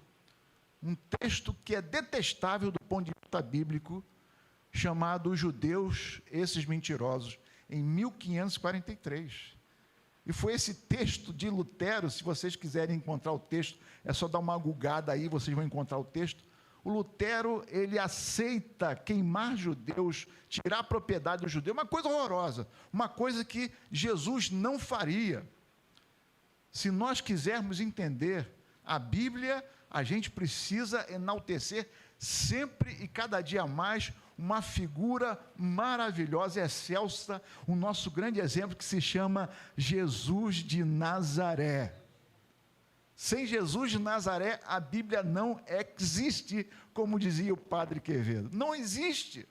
um texto que é detestável do ponto de vista bíblico, chamado Os Judeus, Esses Mentirosos, em 1543. E foi esse texto de Lutero, se vocês quiserem encontrar o texto, é só dar uma googada aí, vocês vão encontrar o texto. O Lutero, ele aceita queimar judeus, tirar a propriedade do judeu, uma coisa horrorosa, uma coisa que Jesus não faria. Se nós quisermos entender a Bíblia, a gente precisa enaltecer sempre e cada dia mais uma figura maravilhosa, excelsa, o nosso grande exemplo que se chama Jesus de Nazaré. Sem Jesus de Nazaré, a Bíblia não existe, como dizia o padre Quevedo. Não existe.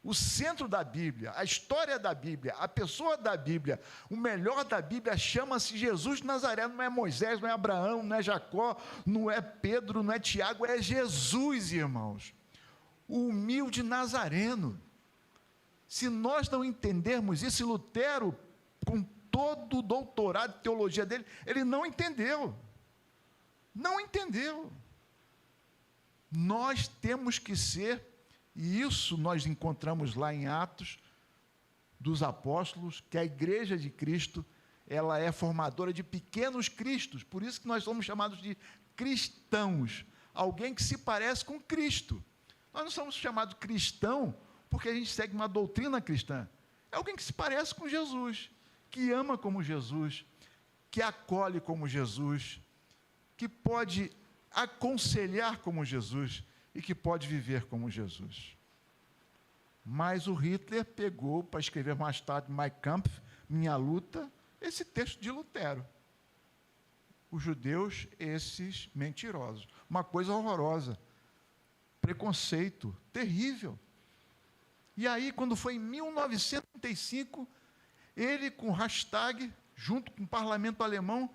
O centro da Bíblia, a história da Bíblia, a pessoa da Bíblia, o melhor da Bíblia chama-se Jesus de Nazaré. Não é Moisés, não é Abraão, não é Jacó, não é Pedro, não é Tiago, é Jesus, irmãos. O humilde Nazareno. Se nós não entendermos isso, Lutero, com todo o doutorado de teologia dele, ele não entendeu. Não entendeu. Nós temos que ser, e isso nós encontramos lá em Atos dos Apóstolos, que a Igreja de Cristo, ela é formadora de pequenos cristos, por isso que nós somos chamados de cristãos, alguém que se parece com Cristo. Nós não somos chamados cristão porque a gente segue uma doutrina cristã, é alguém que se parece com Jesus, que ama como Jesus, que acolhe como Jesus, que pode aconselhar como Jesus e que pode viver como Jesus. Mas o Hitler pegou para escrever mais tarde Mein Kampf, Minha Luta, esse texto de Lutero. Os judeus, esses mentirosos. Uma coisa horrorosa. Preconceito terrível. E aí, quando foi em 1935, ele, com hashtag, junto com o parlamento alemão,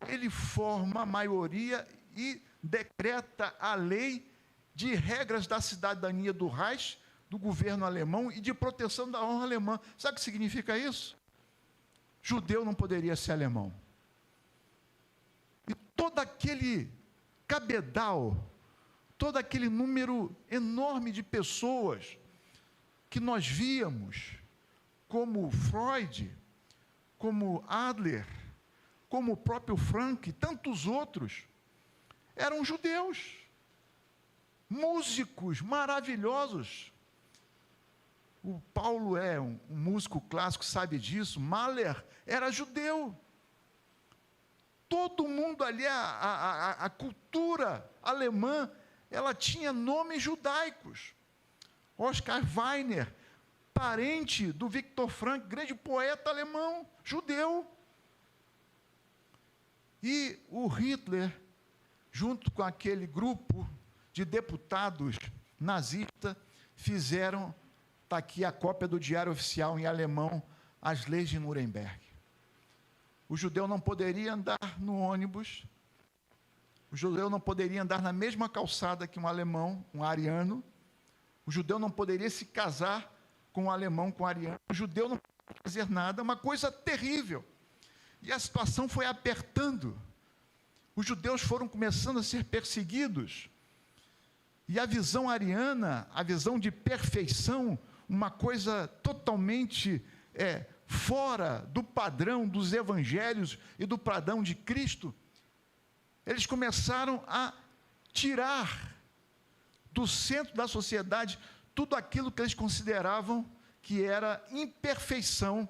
ele forma a maioria e decreta a lei de regras da cidadania do Reich, do governo alemão e de proteção da honra alemã. Sabe o que significa isso? Judeu não poderia ser alemão. E todo aquele cabedal, todo aquele número enorme de pessoas que nós víamos, como Freud, como Adler, como o próprio Frank e tantos outros, eram judeus, músicos maravilhosos. O Paulo é um músico clássico, sabe disso. Mahler era judeu. Todo mundo ali, a cultura alemã, ela tinha nomes judaicos. Oscar Wiener, parente do Viktor Frankl, grande poeta alemão, judeu. E o Hitler, junto com aquele grupo de deputados nazistas, fizeram, está aqui a cópia do Diário Oficial em alemão, as leis de Nuremberg. O judeu não poderia andar no ônibus, o judeu não poderia andar na mesma calçada que um alemão, um ariano, o judeu não poderia se casar com um alemão, com um ariano, o judeu não poderia fazer nada, uma coisa terrível. E a situação foi apertando, os judeus foram começando a ser perseguidos, e a visão ariana, a visão de perfeição, uma coisa totalmente fora do padrão dos evangelhos e do padrão de Cristo, eles começaram a tirar do centro da sociedade, tudo aquilo que eles consideravam que era imperfeição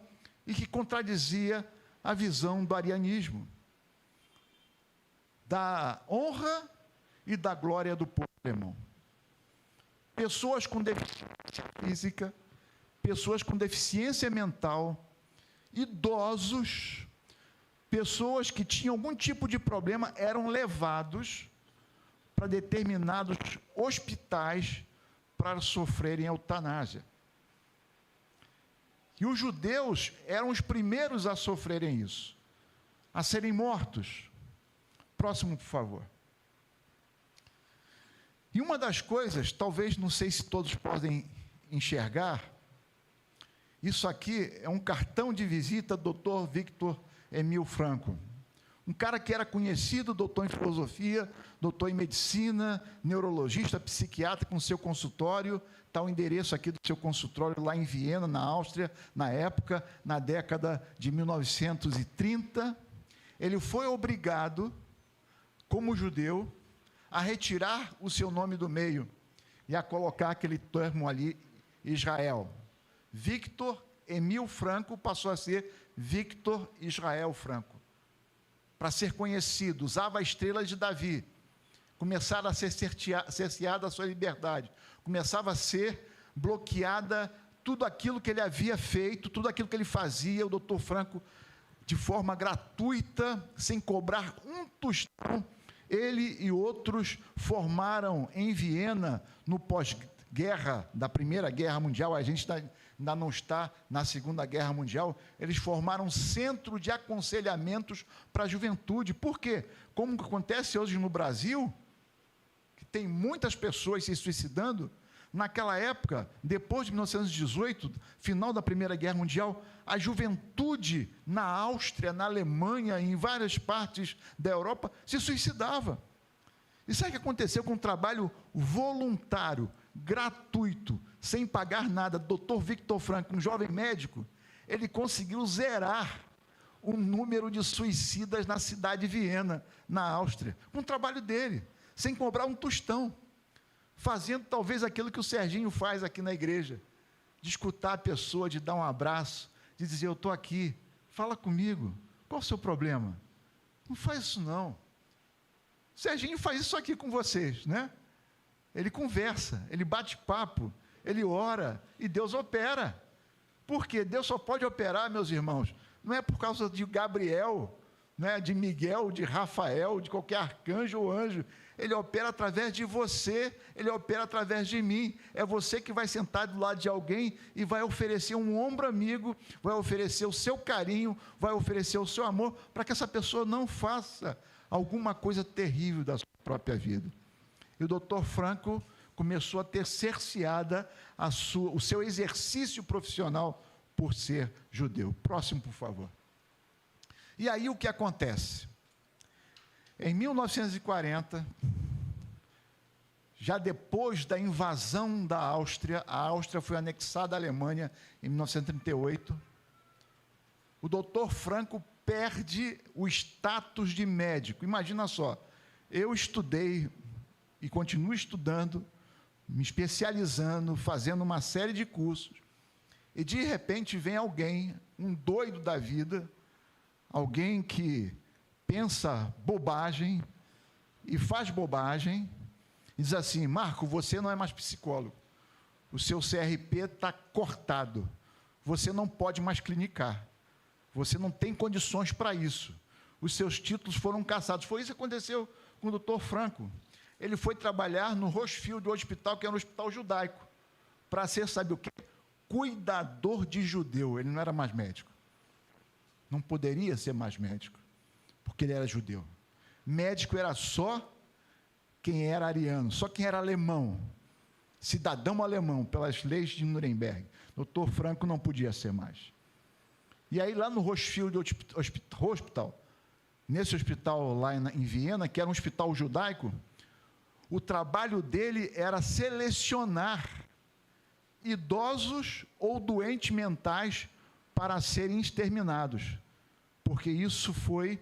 e que contradizia a visão do arianismo, da honra e da glória do povo alemão. Pessoas com deficiência física, pessoas com deficiência mental, idosos, pessoas que tinham algum tipo de problema eram levados para determinados hospitais para sofrerem eutanásia. E os judeus eram os primeiros a sofrerem isso, a serem mortos. Próximo, por favor. E uma das coisas, talvez, não sei se todos podem enxergar, isso aqui é um cartão de visita do Dr. Victor Emil Frankl. Um cara que era conhecido, doutor em filosofia, doutor em medicina, neurologista, psiquiatra com seu consultório. Está o endereço aqui do seu consultório lá em Viena, na Áustria, na época, na década de 1930. Ele foi obrigado, como judeu, a retirar o seu nome do meio e a colocar aquele termo ali, Israel. Victor Emil Frankl passou a ser Victor Israel Frankl. Para ser conhecido, usava a estrela de Davi, começava a ser cerceada a sua liberdade, começava a ser bloqueada tudo aquilo que ele havia feito, tudo aquilo que ele fazia, o doutor Frankl, de forma gratuita, sem cobrar um tostão, ele e outros formaram em Viena, no pós-guerra da Primeira Guerra Mundial, a gente ainda não está na Segunda Guerra Mundial, eles formaram um centro de aconselhamentos para a juventude. Por quê? Como acontece hoje no Brasil, que tem muitas pessoas se suicidando, naquela época, depois de 1918, final da Primeira Guerra Mundial, a juventude na Áustria, na Alemanha, em várias partes da Europa, se suicidava. E sabe o que aconteceu com um trabalho voluntário, gratuito, sem pagar nada, Dr. Victor Frankl, um jovem médico, ele conseguiu zerar o número de suicidas na cidade de Viena, na Áustria, com o trabalho dele, sem cobrar um tostão, fazendo talvez aquilo que o Serginho faz aqui na igreja, de escutar a pessoa, de dar um abraço, de dizer, eu estou aqui, fala comigo, qual o seu problema? Não faz isso não. O Serginho faz isso aqui com vocês, né? Ele conversa, ele bate papo, ele ora e Deus opera. Por quê? Deus só pode operar, meus irmãos, não é por causa de Gabriel, né, de Miguel, de Rafael, de qualquer arcanjo ou anjo. Ele opera através de você, ele opera através de mim. É você que vai sentar do lado de alguém e vai oferecer um ombro amigo, vai oferecer o seu carinho, vai oferecer o seu amor, para que essa pessoa não faça alguma coisa terrível da sua própria vida. E o Dr. Frankl começou a ter cerceada o seu exercício profissional por ser judeu. Próximo, por favor. E aí o que acontece? Em 1940, já depois da invasão da Áustria, a Áustria foi anexada à Alemanha em 1938, o Dr. Frankl perde o status de médico. Imagina só, eu estudei e continuo estudando, me especializando, fazendo uma série de cursos, e de repente vem alguém, um doido da vida, alguém que pensa bobagem e faz bobagem, e diz assim, Marco, você não é mais psicólogo, o seu CRP está cortado, você não pode mais clinicar, você não tem condições para isso, os seus títulos foram cassados. Foi isso que aconteceu com o Dr. Frankl. Ele foi trabalhar no Rochefield Hospital, que era um hospital judaico, para ser, sabe o quê? Cuidador de judeu. Ele não era mais médico. Não poderia ser mais médico, porque ele era judeu. Médico era só quem era ariano, só quem era alemão, cidadão alemão, pelas leis de Nuremberg. Dr. Frankl não podia ser mais. E aí, lá no Rochefield Hospital, nesse hospital lá em Viena, que era um hospital judaico, o trabalho dele era selecionar idosos ou doentes mentais para serem exterminados, porque isso foi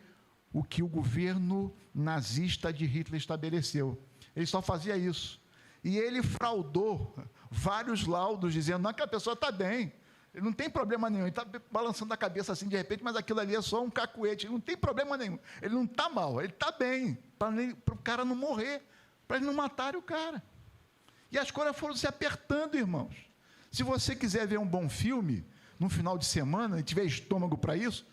o que o governo nazista de Hitler estabeleceu. Ele só fazia isso. E ele fraudou vários laudos, dizendo, não, que a pessoa está bem, ele não tem problema nenhum, ele está balançando a cabeça assim de repente, mas aquilo ali é só um cacuete, ele não tem problema nenhum, ele não está mal, ele está bem, para o cara não morrer, para eles não matarem o cara. E as coisas foram se apertando, irmãos. Se você quiser ver um bom filme, no final de semana, e tiver estômago para isso,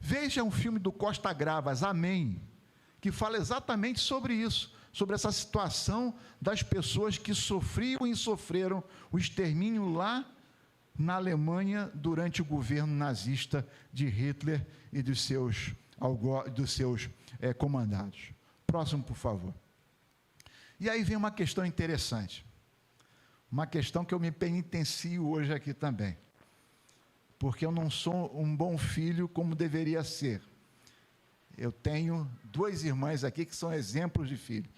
veja um filme do Costa Gravas, Amém, que fala exatamente sobre isso, sobre essa situação das pessoas que sofriam e sofreram o extermínio lá na Alemanha durante o governo nazista de Hitler e dos seus comandados. Próximo, por favor. E aí vem uma questão interessante, uma questão que eu me penitencio hoje aqui também, porque eu não sou um bom filho como deveria ser. Eu tenho 2 irmãs aqui que são exemplos de filho.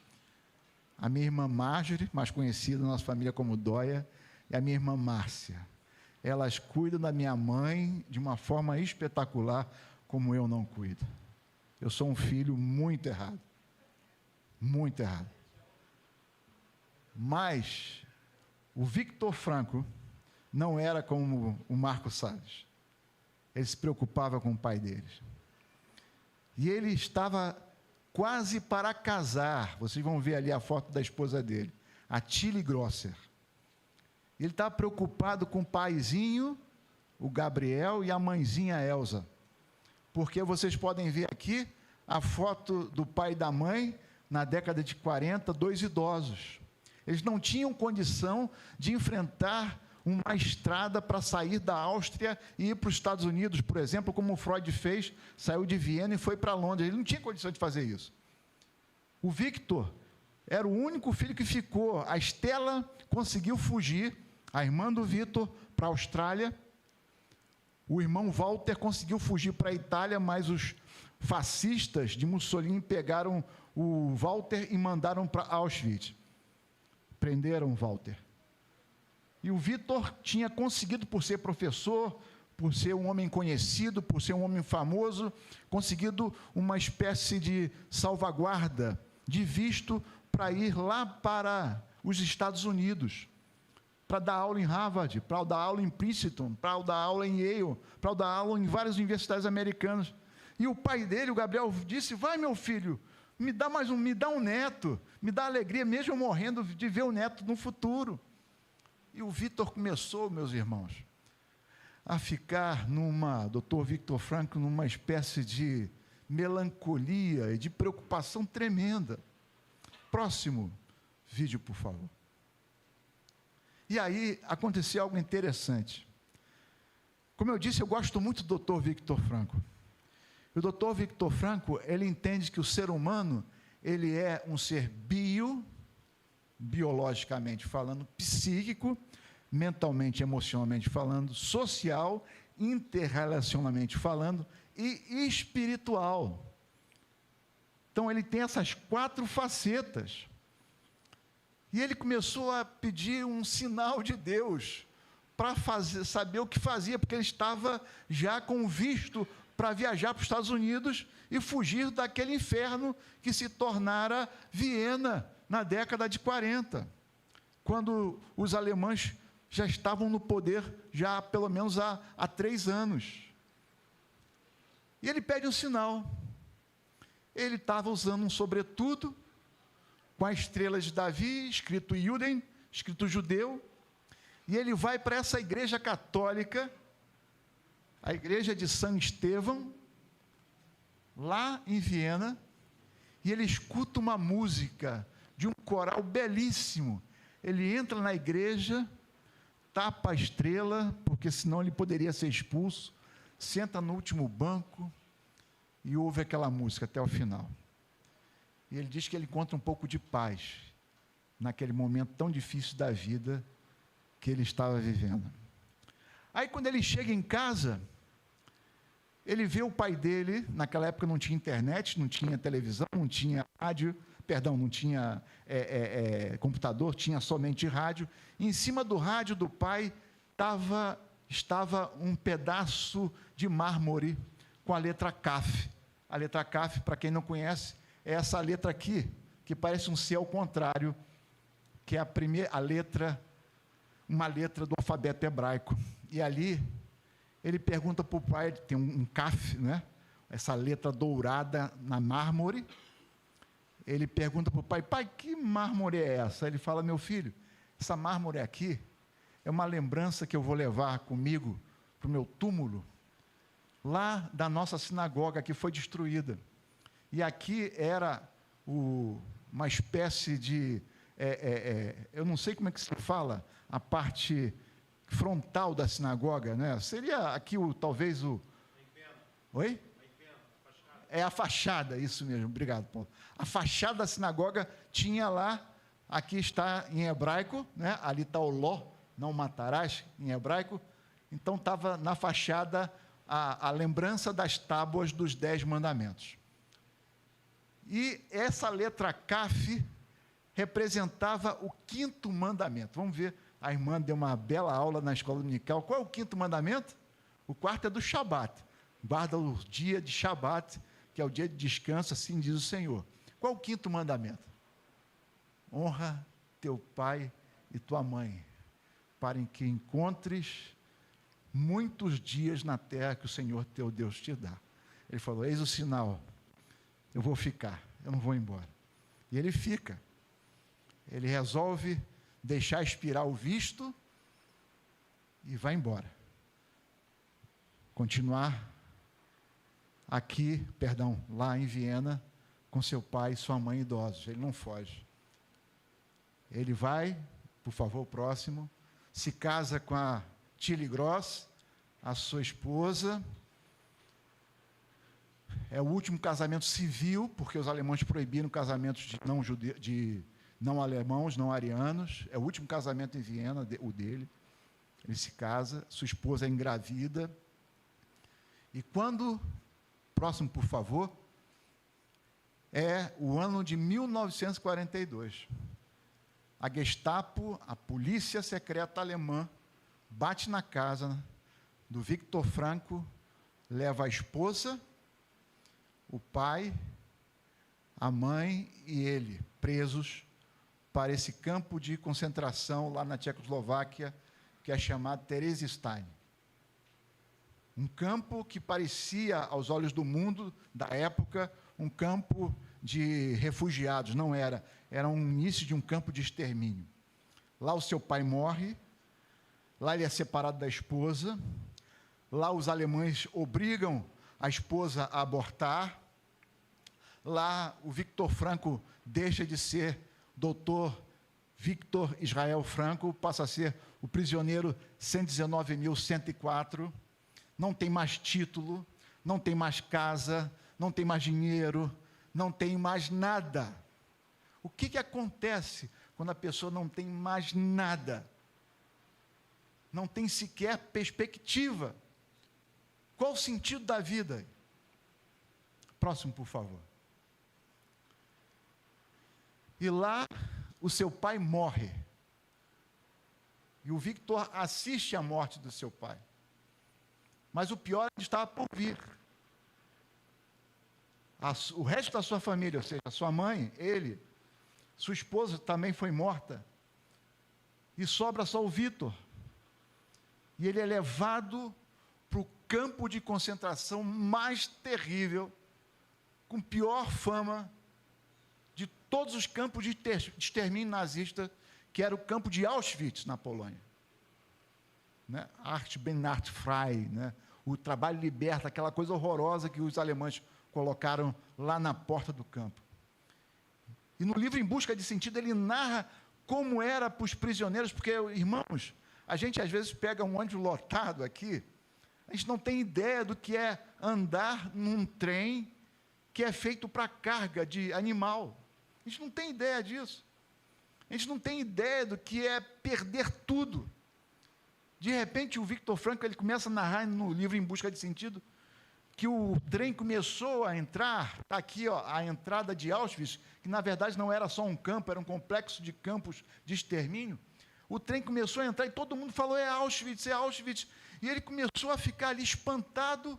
A minha irmã Marjorie, mais conhecida na nossa família como Dóia, e a minha irmã Márcia. Elas cuidam da minha mãe de uma forma espetacular, como eu não cuido. Eu sou um filho muito errado. Muito errado. Mas o Victor Franco não era como o Marco Salles. Ele se preocupava com o pai deles. E ele estava quase para casar. Vocês vão ver ali a foto da esposa dele, a Tilly Grosser. Ele estava preocupado com o paizinho, o Gabriel, e a mãezinha Elza. Porque vocês podem ver aqui a foto do pai e da mãe, na década de 40, 2 idosos. Eles não tinham condição de enfrentar uma estrada para sair da Áustria e ir para os Estados Unidos, por exemplo, como o Freud fez, saiu de Viena e foi para Londres. Ele não tinha condição de fazer isso. O Victor era o único filho que ficou. A Estela conseguiu fugir, a irmã do Victor, para a Austrália. O irmão Walter conseguiu fugir para a Itália, mas os fascistas de Mussolini pegaram o Walter e mandaram para Auschwitz. Prenderam o Walter. E o Victor tinha conseguido, por ser professor, por ser um homem conhecido, por ser um homem famoso, conseguido uma espécie de salvaguarda, de visto para ir lá para os Estados Unidos, para dar aula em Harvard, para dar aula em Princeton, para dar aula em Yale, para dar aula em várias universidades americanas. E o pai dele, o Gabriel, disse, vai meu filho, me dá um neto, me dá alegria, mesmo eu morrendo, de ver o neto no futuro. E o Victor começou, meus irmãos, a ficar Dr. Victor Franco, numa espécie de melancolia e de preocupação tremenda. Próximo vídeo, por favor. E aí aconteceu algo interessante. Como eu disse, eu gosto muito do Dr. Victor Franco. E o Dr. Victor Franco, ele entende que o ser humano, ele é um ser biologicamente falando, psíquico, mentalmente, emocionalmente falando, social, interrelacionalmente falando e espiritual. Então ele tem essas 4 facetas. E ele começou a pedir um sinal de Deus para saber o que fazia, porque ele estava já com visto para viajar para os Estados Unidos e fugir daquele inferno que se tornara Viena na década de 40, quando os alemães já estavam no poder, já pelo menos há 3 anos. E ele pede um sinal. Ele estava usando um sobretudo, com a estrela de Davi, escrito Juden, escrito judeu, e ele vai para essa igreja católica, a igreja de São Estevão, lá em Viena, e ele escuta uma música de um coral belíssimo. Ele entra na igreja, tapa a estrela, porque senão ele poderia ser expulso, senta no último banco e ouve aquela música até o final. E ele diz que ele encontra um pouco de paz naquele momento tão difícil da vida que ele estava vivendo. Aí quando ele chega em casa, ele vê o pai dele. Naquela época não tinha internet, não tinha televisão, não tinha rádio, não tinha computador, tinha somente rádio. E em cima do rádio do pai estava um pedaço de mármore com a letra Kaf. A letra Kaf, para quem não conhece, é essa letra aqui, que parece um C ao contrário, que é a letra, uma letra do alfabeto hebraico. E ali, ele pergunta para o pai, tem um kaf, né? Essa letra dourada na mármore. Ele pergunta para o pai, pai, que mármore é essa? Ele fala, meu filho, essa mármore aqui é uma lembrança que eu vou levar comigo para o meu túmulo, lá da nossa sinagoga que foi destruída. E aqui era uma espécie de, eu não sei como é que se fala, a parte frontal da sinagoga, né? Seria aqui talvez o... Oi? É a fachada, isso mesmo, obrigado, Paulo. A fachada da sinagoga tinha lá, aqui está em hebraico, né? Ali está o ló, não matarás, em hebraico. Então estava na fachada a lembrança das tábuas dos 10 mandamentos. E essa letra Kaf representava o 5º mandamento. Vamos ver, a irmã deu uma bela aula na escola dominical. Qual é o 5º mandamento? O 4º é do Shabat. Guarda o dia de Shabat, que é o dia de descanso, assim diz o Senhor. Qual é o 5º mandamento? Honra teu pai e tua mãe, para que encontres muitos dias na terra que o Senhor teu Deus te dá. Ele falou, eis o sinal, eu vou ficar, eu não vou embora. E ele fica. Ele resolve deixar expirar o visto e vai embora. Continuar aqui, lá em Viena, com seu pai e sua mãe idosos. Ele não foge. Ele vai, por favor, próximo, se casa com a Tilly Gross, a sua esposa. É o último casamento civil, porque os alemães proibiram casamentos de não alemãos, não arianos. É o último casamento em Viena, o dele. Ele se casa, sua esposa é engravida. E quando, próximo, por favor, é o ano de 1942. A Gestapo, a polícia secreta alemã, bate na casa do Victor Franco, leva a esposa, o pai, a mãe e ele, presos para esse campo de concentração lá na Tchecoslováquia, que é chamado Theresienstadt. Um campo que parecia, aos olhos do mundo da época, um campo de refugiados. Não era. Era um início de um campo de extermínio. Lá o seu pai morre, lá ele é separado da esposa, lá os alemães obrigam a esposa a abortar, lá o Victor Franco deixa de ser doutor Victor Israel Franco, passa a ser o prisioneiro 119.104, não tem mais título, não tem mais casa, não tem mais dinheiro, não tem mais nada. O que acontece quando a pessoa não tem mais nada? Não tem sequer perspectiva. Qual o sentido da vida? Próximo, por favor. E lá, o seu pai morre. E o Victor assiste à morte do seu pai. Mas o pior estava por vir. O resto da sua família, ou seja, a sua mãe, ele, sua esposa também foi morta. E sobra só o Victor. E ele é levado para o campo de concentração mais terrível, com pior fama de todos os campos de extermínio nazista, que era o campo de Auschwitz, na Polônia. Né? Arte Benart Frei, né? O trabalho liberta, aquela coisa horrorosa que os alemães colocaram lá na porta do campo. E no livro Em Busca de Sentido, ele narra como era para os prisioneiros, porque, irmãos, a gente às vezes pega um ônibus lotado aqui, a gente não tem ideia do que é andar num trem que é feito para carga de animal. A gente não tem ideia disso. A gente não tem ideia do que é perder tudo. De repente, o Victor Franco, ele começa a narrar no livro Em Busca de Sentido, que o trem começou a entrar, está aqui, ó, a entrada de Auschwitz, que na verdade não era só um campo, era um complexo de campos de extermínio. O trem começou a entrar e todo mundo falou, é Auschwitz, é Auschwitz. E ele começou a ficar ali espantado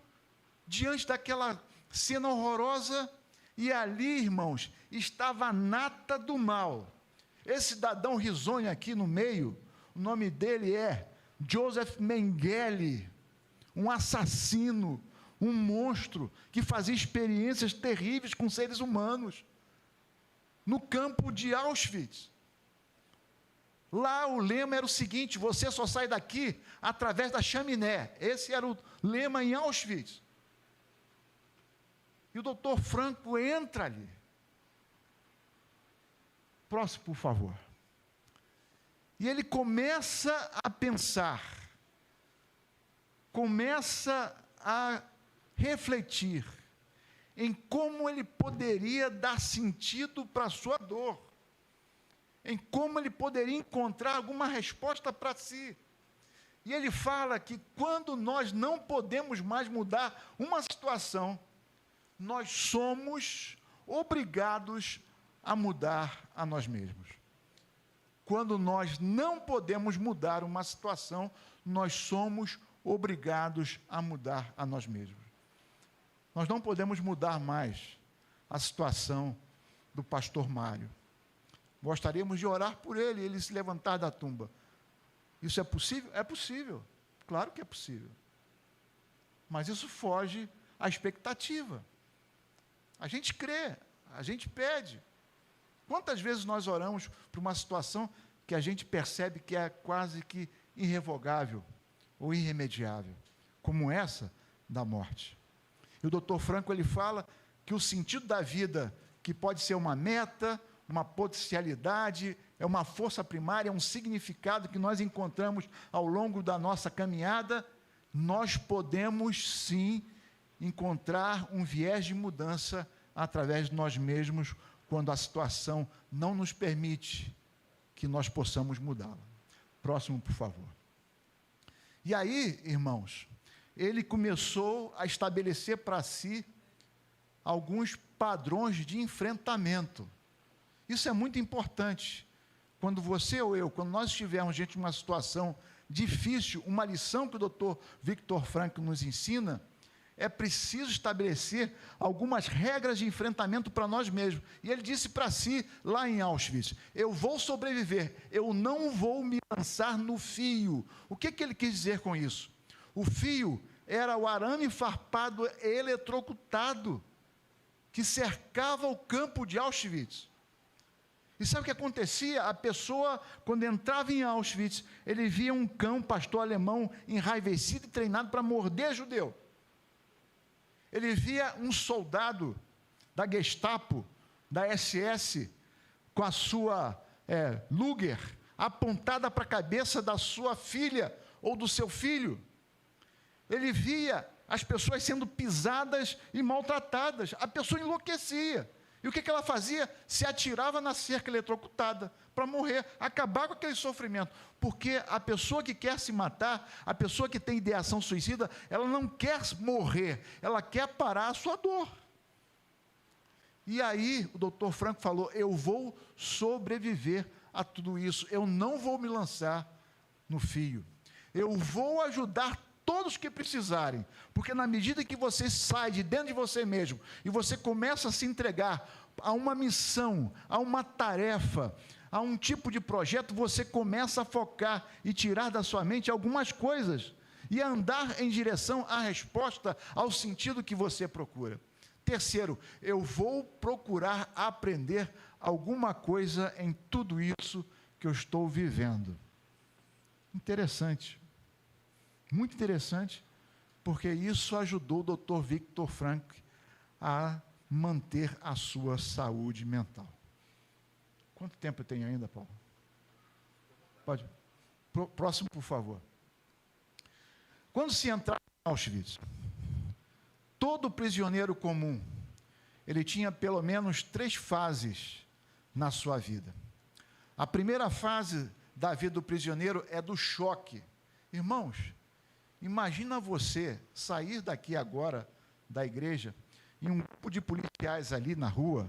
diante daquela cena horrorosa, e ali, irmãos, estava a nata do mal. Esse cidadão risonho aqui no meio, o nome dele é Joseph Mengele, um assassino, um monstro, que fazia experiências terríveis com seres humanos, no campo de Auschwitz. Lá o lema era o seguinte: você só sai daqui através da chaminé. Esse era o lema em Auschwitz. E o doutor Franco entra ali. Próximo, por favor. E ele começa a pensar, começa a refletir em como ele poderia dar sentido para a sua dor, em como ele poderia encontrar alguma resposta para si. E ele fala que quando nós não podemos mais mudar uma situação, nós somos obrigados a mudar a nós mesmos. Quando nós não podemos mudar uma situação, nós somos obrigados a mudar a nós mesmos. Nós não podemos mudar mais a situação do pastor Mário. Gostaríamos de orar por ele, ele se levantar da tumba. Isso é possível? É possível, claro que é possível. Mas isso foge à expectativa. A gente crê, a gente pede. Quantas vezes nós oramos por uma situação que a gente percebe que é quase que irrevogável ou irremediável, como essa da morte? E o doutor Franco, ele fala que o sentido da vida, que pode ser uma meta, uma potencialidade, é uma força primária, é um significado que nós encontramos ao longo da nossa caminhada, nós podemos sim encontrar um viés de mudança através de nós mesmos, quando a situação não nos permite que nós possamos mudá-la. Próximo, por favor. E aí, irmãos, ele começou a estabelecer para si alguns padrões de enfrentamento. Isso é muito importante. Quando você ou eu, quando nós estivermos diante de uma situação difícil, uma lição que o Dr. Viktor Frankl nos ensina, é preciso estabelecer algumas regras de enfrentamento para nós mesmos. E ele disse para si, lá em Auschwitz: eu vou sobreviver, eu não vou me lançar no fio. O que ele quis dizer com isso? O fio era o arame farpado eletrocutado que cercava o campo de Auschwitz. E sabe o que acontecia? A pessoa, quando entrava em Auschwitz, ele via um cão, pastor alemão, enraivecido e treinado para morder judeu. Ele via um soldado da Gestapo, da SS, com a sua Luger apontada para a cabeça da sua filha ou do seu filho. Ele via as pessoas sendo pisadas e maltratadas. A pessoa enlouquecia. E o que ela fazia? Se atirava na cerca eletrocutada para morrer, acabar com aquele sofrimento. Porque a pessoa que quer se matar, a pessoa que tem ideação suicida, ela não quer morrer, ela quer parar a sua dor. E aí o doutor Franco falou: eu vou sobreviver a tudo isso, eu não vou me lançar no fio, eu vou ajudar todos que precisarem, porque na medida que você sai de dentro de você mesmo, e você começa a se entregar a uma missão, a uma tarefa, a um tipo de projeto, você começa a focar e tirar da sua mente algumas coisas, e andar em direção à resposta, ao sentido que você procura. Terceiro, eu vou procurar aprender alguma coisa em tudo isso que eu estou vivendo. Interessante. Muito interessante, porque isso ajudou o Dr. Viktor Frankl a manter a sua saúde mental. Quanto tempo eu tenho ainda, Paulo? Pode. Próximo, por favor. Quando se entrava em Auschwitz, todo prisioneiro comum, ele tinha pelo menos 3 fases na sua vida. A primeira fase da vida do prisioneiro é do choque. Irmãos, imagina você sair daqui agora da igreja e um grupo de policiais ali na rua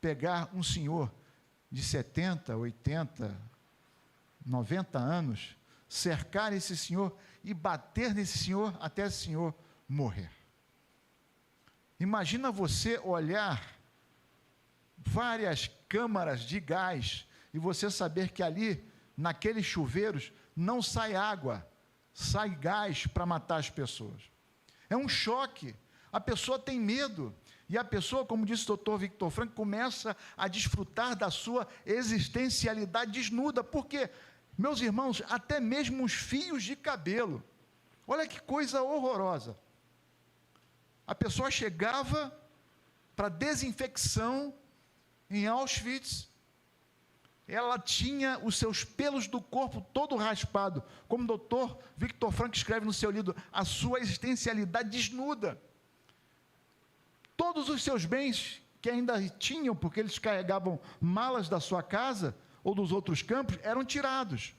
pegar um senhor de 70, 80, 90 anos, cercar esse senhor e bater nesse senhor até esse senhor morrer. Imagina você olhar várias câmaras de gás e você saber que ali, naqueles chuveiros, não sai água, sai gás para matar as pessoas. É um choque, a pessoa tem medo, e a pessoa, como disse o Dr. Victor Frankl, começa a desfrutar da sua existencialidade desnuda, porque, meus irmãos, até mesmo os fios de cabelo, olha que coisa horrorosa, a pessoa chegava para desinfecção em Auschwitz, ela tinha os seus pelos do corpo todo raspado, como o Dr. Victor Frankl escreve no seu livro, a sua existencialidade desnuda. Todos os seus bens que ainda tinham, porque eles carregavam malas da sua casa ou dos outros campos, eram tirados.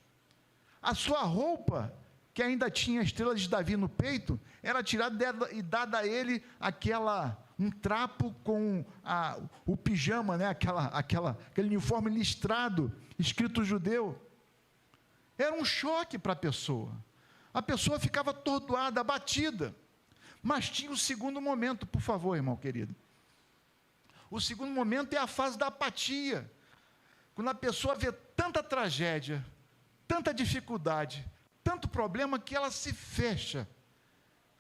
A sua roupa, que ainda tinha a estrela de Davi no peito, era tirada e dada a ele um trapo com o pijama, né? Aquele uniforme listrado, escrito judeu. Era um choque para a pessoa. A pessoa ficava atordoada, abatida. Mas tinha o segundo momento, por favor, irmão querido. O segundo momento é a fase da apatia. Quando a pessoa vê tanta tragédia, tanta dificuldade, tanto problema, que ela se fecha,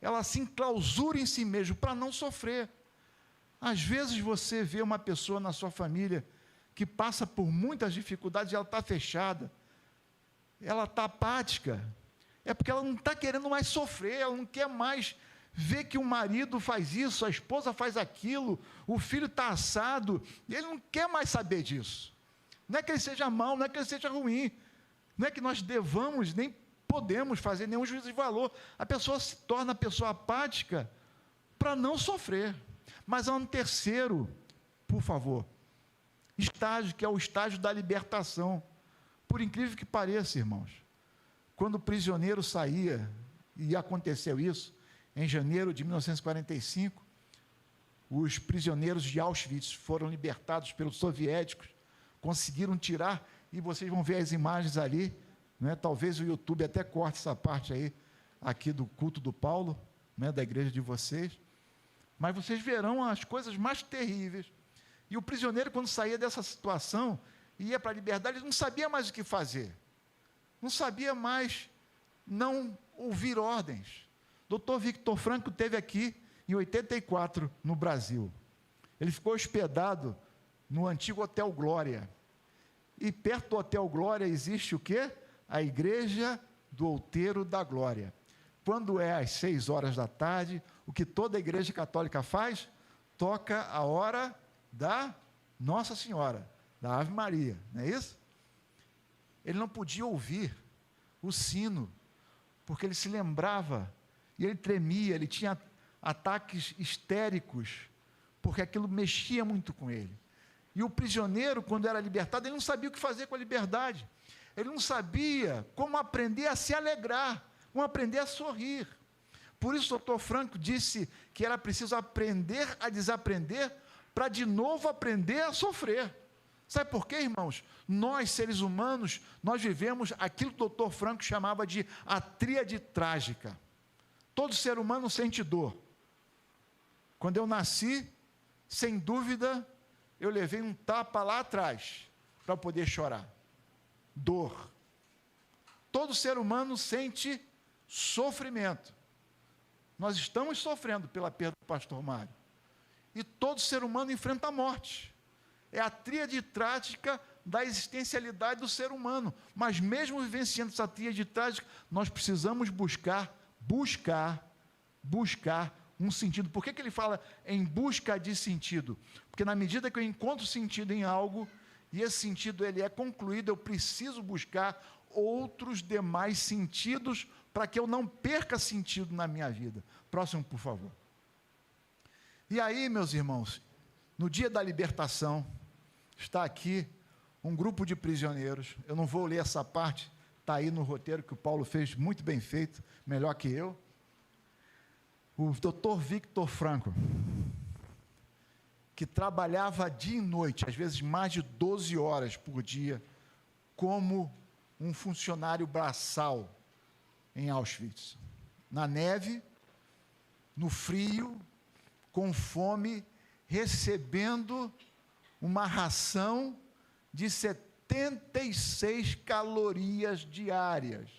ela se enclausura em si mesma para não sofrer. Às vezes você vê uma pessoa na sua família que passa por muitas dificuldades e ela está fechada, ela está apática, é porque ela não está querendo mais sofrer, ela não quer mais ver que o marido faz isso, a esposa faz aquilo, o filho está assado, e ele não quer mais saber disso. Não é que ele seja mau, não é que ele seja ruim, não é que nós devamos, nem podemos fazer nenhum juízo de valor. A pessoa se torna pessoa apática para não sofrer. Mas há um terceiro, por favor, estágio, que é o estágio da libertação. Por incrível que pareça, irmãos, quando o prisioneiro saía, e aconteceu isso, em janeiro de 1945, os prisioneiros de Auschwitz foram libertados pelos soviéticos, conseguiram tirar, e vocês vão ver as imagens ali, né? Talvez o YouTube até corte essa parte aí, aqui do culto do Paulo, né? Da igreja de vocês, mas vocês verão as coisas mais terríveis. E o prisioneiro, quando saía dessa situação, ia para a liberdade, ele não sabia mais o que fazer, não sabia mais não ouvir ordens. Dr. Victor Frankl esteve aqui em 84, no Brasil. Ele ficou hospedado no antigo Hotel Glória. E perto do Hotel Glória existe o quê? A Igreja do Outeiro da Glória. Quando é às 6 horas da tarde, o que toda a igreja católica faz? Toca a hora da Nossa Senhora, da Ave Maria, não é isso? Ele não podia ouvir o sino, porque ele se lembrava, e ele tremia, ele tinha ataques histéricos, porque aquilo mexia muito com ele. E o prisioneiro, quando era libertado, ele não sabia o que fazer com a liberdade, ele não sabia como aprender a se alegrar, como aprender a sorrir. Por isso o Dr. Frankl disse que era preciso aprender a desaprender, para de novo aprender a sofrer. Sabe por quê, irmãos? Nós, seres humanos, nós vivemos aquilo que o Dr. Frankl chamava de a tríade trágica. Todo ser humano sente dor. Quando eu nasci, sem dúvida, eu levei um tapa lá atrás, para poder chorar. Dor. Todo ser humano sente sofrimento. Nós estamos sofrendo pela perda do pastor Mário. E todo ser humano enfrenta a morte. É a tríade trágica da existencialidade do ser humano. Mas mesmo vivenciando essa tríade trágica, nós precisamos buscar um sentido. Por que ele fala em busca de sentido? Porque na medida que eu encontro sentido em algo, e esse sentido ele é concluído, eu preciso buscar outros demais sentidos, para que eu não perca sentido na minha vida. Próximo, por favor. E aí, meus irmãos, no dia da libertação, está aqui um grupo de prisioneiros, eu não vou ler essa parte, está aí no roteiro que o Paulo fez, muito bem feito, melhor que eu. O Dr. Victor Frankl, que trabalhava dia e noite, às vezes mais de 12 horas por dia, como um funcionário braçal em Auschwitz, na neve, no frio, com fome, recebendo uma ração de 76 calorias diárias.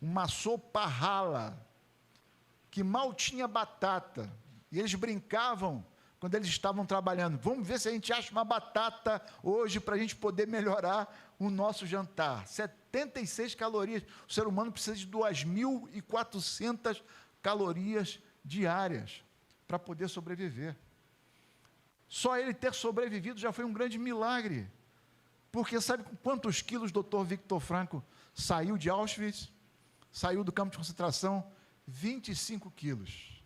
Uma sopa rala, que mal tinha batata. E eles brincavam quando eles estavam trabalhando. Vamos ver se a gente acha uma batata hoje para a gente poder melhorar o nosso jantar. 76 calorias. O ser humano precisa de 2.400 calorias diárias para poder sobreviver. Só ele ter sobrevivido já foi um grande milagre. Porque sabe com quantos quilos o Dr. Viktor Frankl saiu de Auschwitz? Saiu do campo de concentração? 25 quilos.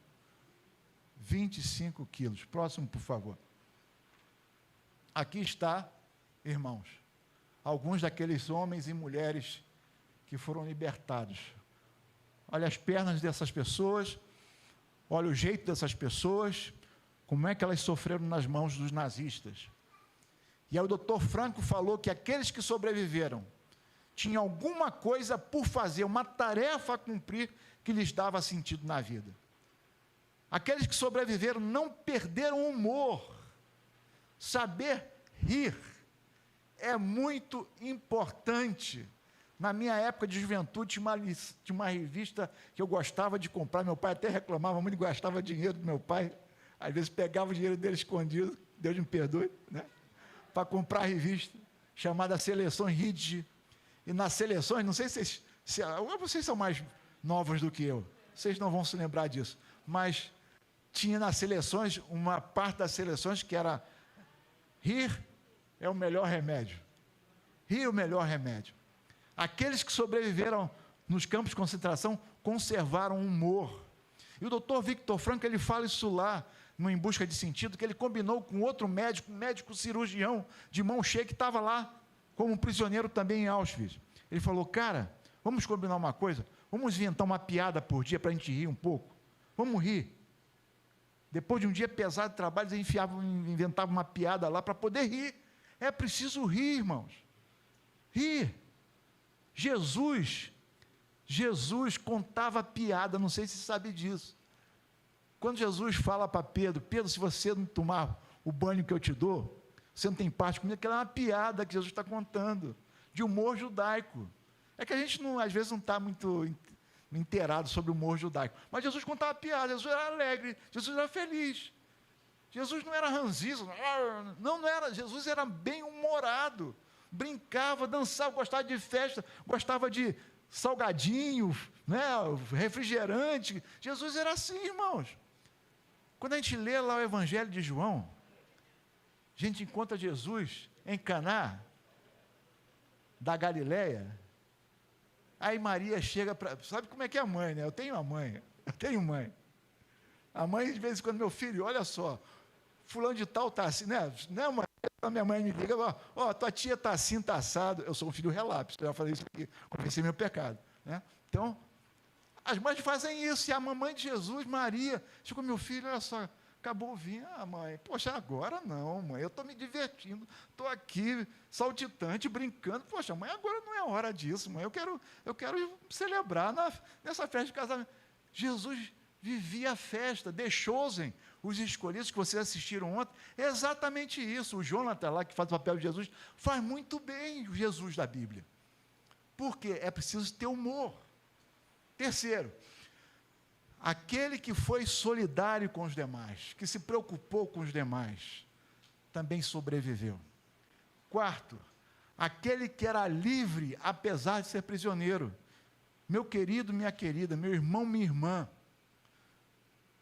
25 quilos. Próximo, por favor. Aqui está, irmãos, alguns daqueles homens e mulheres que foram libertados. Olha as pernas dessas pessoas, olha o jeito dessas pessoas, como é que elas sofreram nas mãos dos nazistas. E aí o Dr. Frankl falou que aqueles que sobreviveram tinham alguma coisa por fazer, uma tarefa a cumprir que lhes dava sentido na vida. Aqueles que sobreviveram não perderam o humor. Saber rir é muito importante. Na minha época de juventude, tinha uma revista que eu gostava de comprar. Meu pai até reclamava muito, gastava dinheiro do meu pai. Às vezes pegava o dinheiro dele escondido, Deus me perdoe, né? Para comprar a revista, chamada Seleções Ridge. E nas seleções, não sei se vocês são mais novos do que eu, vocês não vão se lembrar disso, mas tinha nas seleções, uma parte das seleções que era rir é o melhor remédio. Rir é o melhor remédio. Aqueles que sobreviveram nos campos de concentração conservaram o humor. E o Dr. Viktor Frankl, ele fala isso lá, no Em Busca de Sentido, que ele combinou com outro médico, um médico cirurgião de mão cheia, que estava lá, como um prisioneiro também em Auschwitz. Ele falou, cara, vamos combinar uma coisa, vamos inventar uma piada por dia para a gente rir um pouco. Vamos rir. Depois de um dia pesado de trabalho, eles inventavam uma piada lá para poder rir. É preciso rir, irmãos. Rir. Jesus contava piada, não sei se você sabe disso. Quando Jesus fala para Pedro, Pedro, se você não tomar o banho que eu te dou, você não tem parte comigo, aquela é uma piada que Jesus está contando, de humor judaico. É que a gente, às vezes, não está muito inteirado sobre o humor judaico. Mas Jesus contava piada, Jesus era alegre, Jesus era feliz. Jesus não era ranzizo, não era, Jesus era bem-humorado, brincava, dançava, gostava de festa, gostava de salgadinho, né, refrigerante. Jesus era assim, irmãos. Quando a gente lê lá o Evangelho de João, a gente encontra Jesus em Caná da Galileia. Aí Maria chega para... Sabe como é que é a mãe, né? Eu tenho mãe. A mãe, de vez em quando, meu filho, olha só, fulano de tal está assim, né? Não, mãe, a minha mãe me liga, ó, tua tia está assim, está assado. Eu sou um filho relapso, eu já falei isso aqui, confessei meu pecado, né? Então, as mães fazem isso, e a mamãe de Jesus, Maria, chegou, meu filho, olha só, acabou o vinho. Ah, mãe, poxa, agora não, mãe, eu estou me divertindo, estou aqui, saltitante, brincando. Poxa, mãe, agora não é hora disso, mãe, eu quero celebrar nessa festa de casamento. Jesus vivia a festa, The Chosen, os escolhidos que vocês assistiram ontem, é exatamente isso. O Jonathan lá, que faz o papel de Jesus, faz muito bem o Jesus da Bíblia. Por quê? É preciso ter humor. Terceiro, aquele que foi solidário com os demais, que se preocupou com os demais, também sobreviveu. Quarto, aquele que era livre, apesar de ser prisioneiro. Meu querido, minha querida, meu irmão, minha irmã,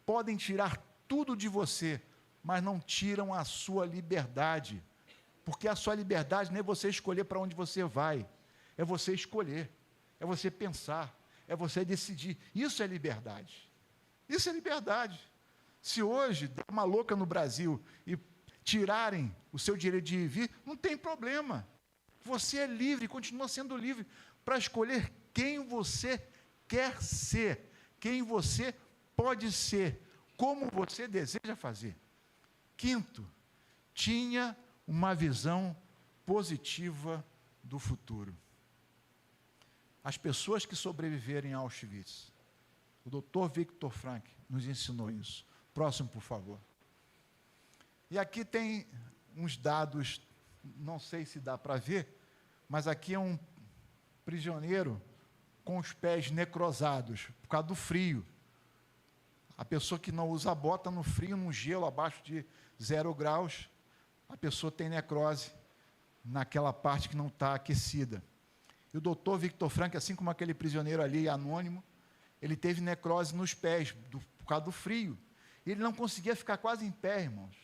podem tirar tudo de você, mas não tiram a sua liberdade, porque a sua liberdade não é você escolher para onde você vai, é você escolher, é você pensar, é você decidir. Isso é liberdade. Isso é liberdade. Se hoje der uma louca no Brasil e tirarem o seu direito de vir, não tem problema. Você é livre, continua sendo livre para escolher quem você quer ser, quem você pode ser, como você deseja fazer. Quinto, tinha uma visão positiva do futuro. As pessoas que sobreviveram em Auschwitz, o Dr. Viktor Frankl nos ensinou isso. Próximo, por favor. E aqui tem uns dados, não sei se dá para ver, mas aqui é um prisioneiro com os pés necrosados, por causa do frio. A pessoa que não usa bota no frio, no gelo, abaixo de 0 graus, a pessoa tem necrose naquela parte que não está aquecida. E o doutor Victor Frankl, assim como aquele prisioneiro ali, anônimo, ele teve necrose nos pés, por causa do frio. E ele não conseguia ficar quase em pé, irmãos.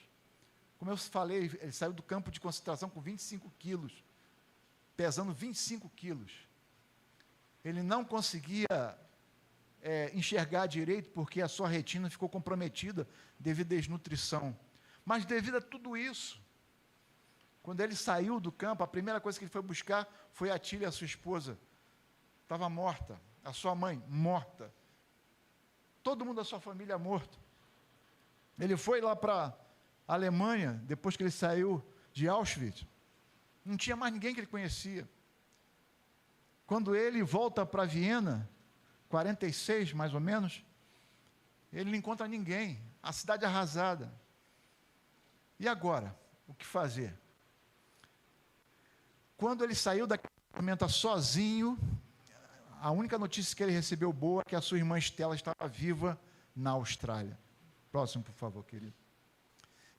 Como eu falei, ele saiu do campo de concentração com 25 quilos, pesando 25 quilos. Ele não conseguia enxergar direito, porque a sua retina ficou comprometida devido à desnutrição. Mas devido a tudo isso, quando ele saiu do campo, a primeira coisa que ele foi buscar foi a Tília, a sua esposa. Estava morta, a sua mãe morta, todo mundo da sua família morto. Ele foi lá para a Alemanha, depois que ele saiu de Auschwitz, não tinha mais ninguém que ele conhecia. Quando ele volta para Viena, 46 mais ou menos, ele não encontra ninguém, a cidade arrasada. E agora, o que fazer? Quando ele saiu daquela tormenta sozinho, a única notícia que ele recebeu boa é que a sua irmã Estela estava viva na Austrália. Próximo, por favor, querido.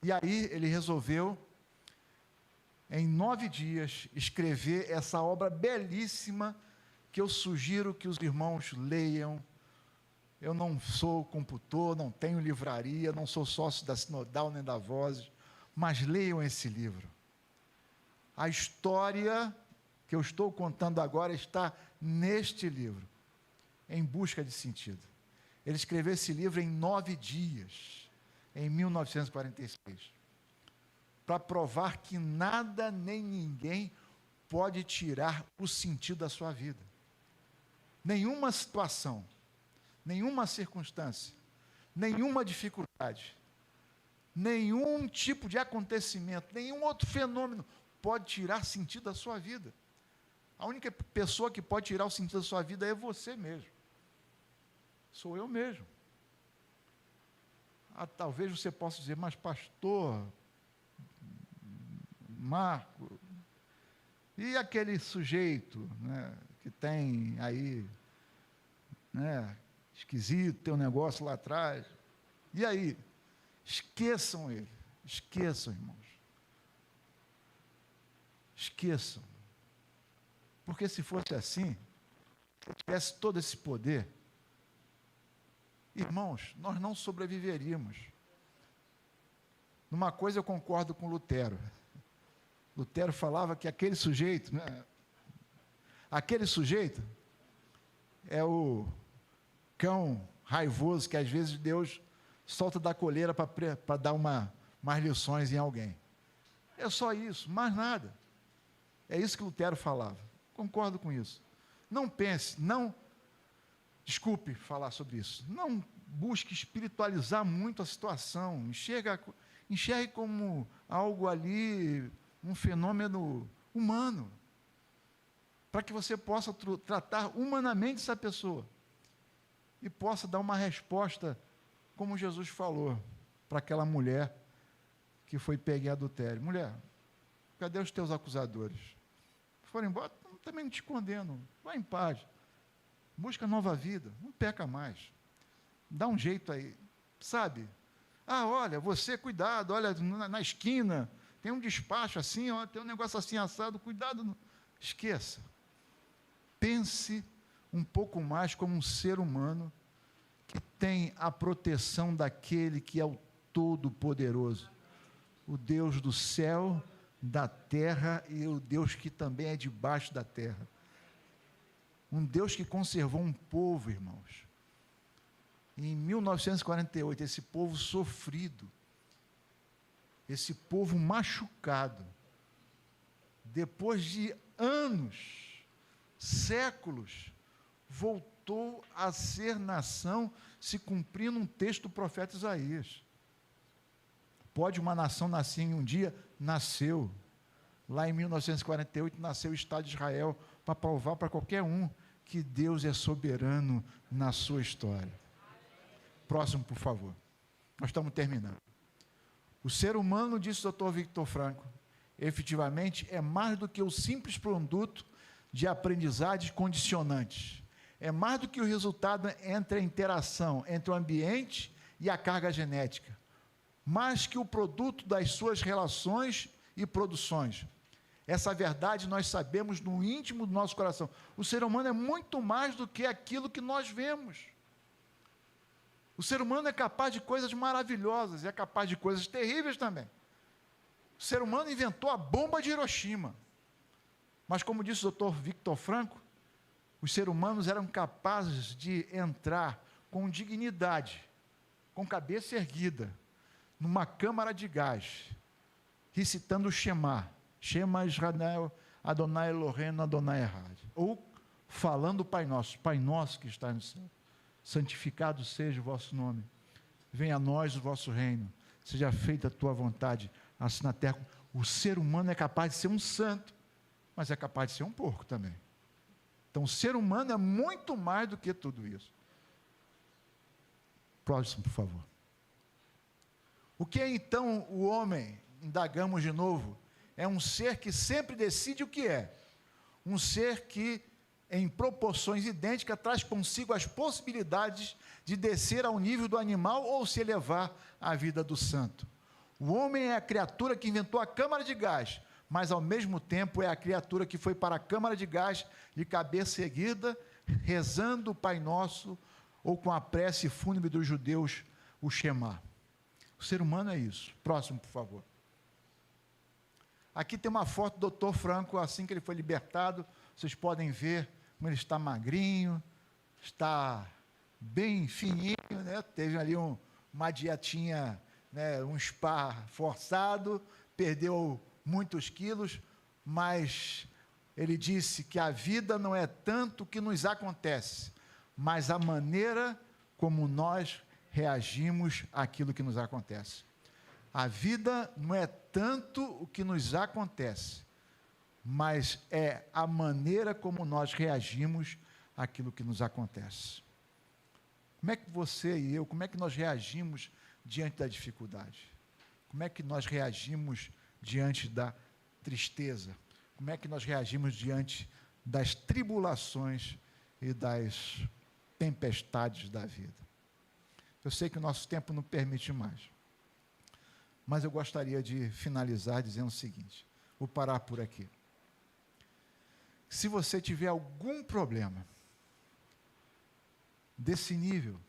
E aí ele resolveu, em 9 dias, escrever essa obra belíssima que eu sugiro que os irmãos leiam. Eu não sou computor, não tenho livraria, não sou sócio da Sinodal nem da Vozes, mas leiam esse livro. A história que eu estou contando agora está neste livro, Em Busca de Sentido. Ele escreveu esse livro em 9 dias, em 1946, para provar que nada nem ninguém pode tirar o sentido da sua vida. Nenhuma situação, nenhuma circunstância, nenhuma dificuldade, nenhum tipo de acontecimento, nenhum outro fenômeno pode tirar sentido da sua vida. A única pessoa que pode tirar o sentido da sua vida é você mesmo. Sou eu mesmo. Talvez você possa dizer, mas pastor, Marco, e aquele sujeito, né, que tem aí, né, esquisito, tem um negócio lá atrás, e aí? Esqueçam ele, esqueçam, irmãos. Esqueçam. Porque se fosse assim, se eu tivesse todo esse poder, irmãos, nós não sobreviveríamos. Numa coisa eu concordo com Lutero. Lutero falava que aquele sujeito, né, aquele sujeito é o cão raivoso que às vezes Deus solta da coleira para dar mais lições em alguém. É só isso, mais nada. É isso que Lutero falava. Concordo com isso. Não pense, desculpe falar sobre isso, não busque espiritualizar muito a situação, enxergue como algo ali, um fenômeno humano, para que você possa tratar humanamente essa pessoa e possa dar uma resposta, como Jesus falou para aquela mulher que foi pega em adultério. Mulher, cadê os teus acusadores? Foram embora, também não te condeno, vai em paz, busca nova vida, não peca mais, dá um jeito aí, sabe? Olha, você, cuidado, olha, na esquina, tem um despacho assim, ó, tem um negócio assim assado, cuidado, esqueça. Pense um pouco mais como um ser humano que tem a proteção daquele que é o Todo-Poderoso, o Deus do céu, da terra e o Deus que também é debaixo da terra. Um Deus que conservou um povo, irmãos. Em 1948, esse povo sofrido, esse povo machucado, depois de anos, séculos, voltou a ser nação, se cumprindo um texto do profeta Isaías. Pode uma nação nascer em um dia? Nasceu. Lá em 1948, nasceu o Estado de Israel, para provar para qualquer um que Deus é soberano na sua história. Próximo, por favor. Nós estamos terminando. O ser humano, disse o Dr. Victor Frankl, efetivamente, é mais do que o simples produto de aprendizagens condicionantes. É mais do que o resultado entre a interação entre o ambiente e a carga genética. Mais que o produto das suas relações e produções. Essa verdade nós sabemos no íntimo do nosso coração. O ser humano é muito mais do que aquilo que nós vemos. O ser humano é capaz de coisas maravilhosas, é capaz de coisas terríveis também. O ser humano inventou a bomba de Hiroshima. Mas, como disse o Dr. Viktor Frankl, os seres humanos eram capazes de entrar com dignidade, com cabeça erguida, numa câmara de gás, recitando o Shema Israel, Adonai Eloheinu, Adonai Echad, ou falando o Pai Nosso que está no céu, santificado seja o vosso nome, venha a nós o vosso reino, seja feita a tua vontade, assim na terra. O ser humano é capaz de ser um santo, mas é capaz de ser um porco também. Então, o ser humano é muito mais do que tudo isso. Próximo, por favor. O que é então o homem? Indagamos de novo. É um ser que sempre decide o que é. Um ser que, em proporções idênticas, traz consigo as possibilidades de descer ao nível do animal ou se elevar à vida do santo. O homem é a criatura que inventou a câmara de gás, mas ao mesmo tempo é a criatura que foi para a câmara de gás de cabeça erguida, rezando o Pai Nosso, ou com a prece fúnebre dos judeus, o Shema. O ser humano é isso. Próximo, por favor. Aqui tem uma foto do Dr. Frankl, assim que ele foi libertado, vocês podem ver como ele está magrinho, está bem fininho, né? Teve ali uma dietinha, né? Um spa forçado, perdeu muitos quilos, mas ele disse que a vida não é tanto o que nos acontece, mas a maneira como nós reagimos àquilo que nos acontece. A vida não é tanto o que nos acontece, mas é a maneira como nós reagimos àquilo que nos acontece. Como é que você e eu, como é que nós reagimos diante da dificuldade? Como é que nós reagimos diante da tristeza? Como é que nós reagimos diante das tribulações e das tempestades da vida? Eu sei que o nosso tempo não permite mais, mas eu gostaria de finalizar dizendo o seguinte, vou parar por aqui. Se você tiver algum problema desse nível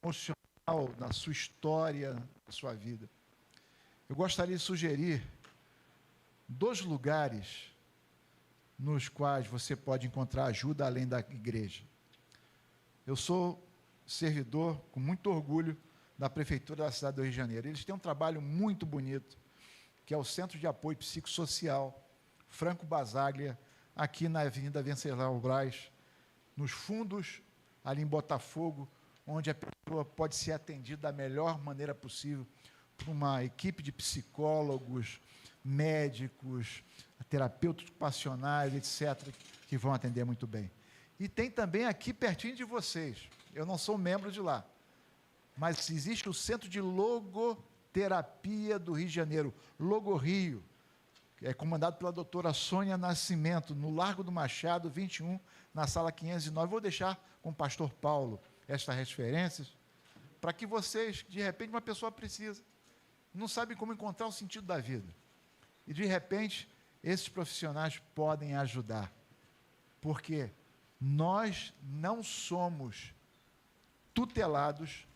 emocional na sua história, na sua vida, eu gostaria de sugerir 2 lugares nos quais você pode encontrar ajuda além da igreja. Eu sou servidor, com muito orgulho, da Prefeitura da cidade do Rio de Janeiro. Eles têm um trabalho muito bonito, que é o Centro de Apoio Psicossocial Franco Basaglia, aqui na Avenida Venceslau Braz, nos fundos, ali em Botafogo, onde a pessoa pode ser atendida da melhor maneira possível por uma equipe de psicólogos, médicos, terapeutas ocupacionais, etc., que vão atender muito bem. E tem também aqui pertinho de vocês, eu não sou membro de lá, mas existe o Centro de Logoterapia do Rio de Janeiro, Logo Rio, que é comandado pela doutora Sônia Nascimento, no Largo do Machado, 21, na sala 509. Vou deixar com o pastor Paulo estas referências, para que vocês, de repente, uma pessoa precisa, não sabe como encontrar o sentido da vida, e de repente, esses profissionais podem ajudar, porque nós não somos tutelados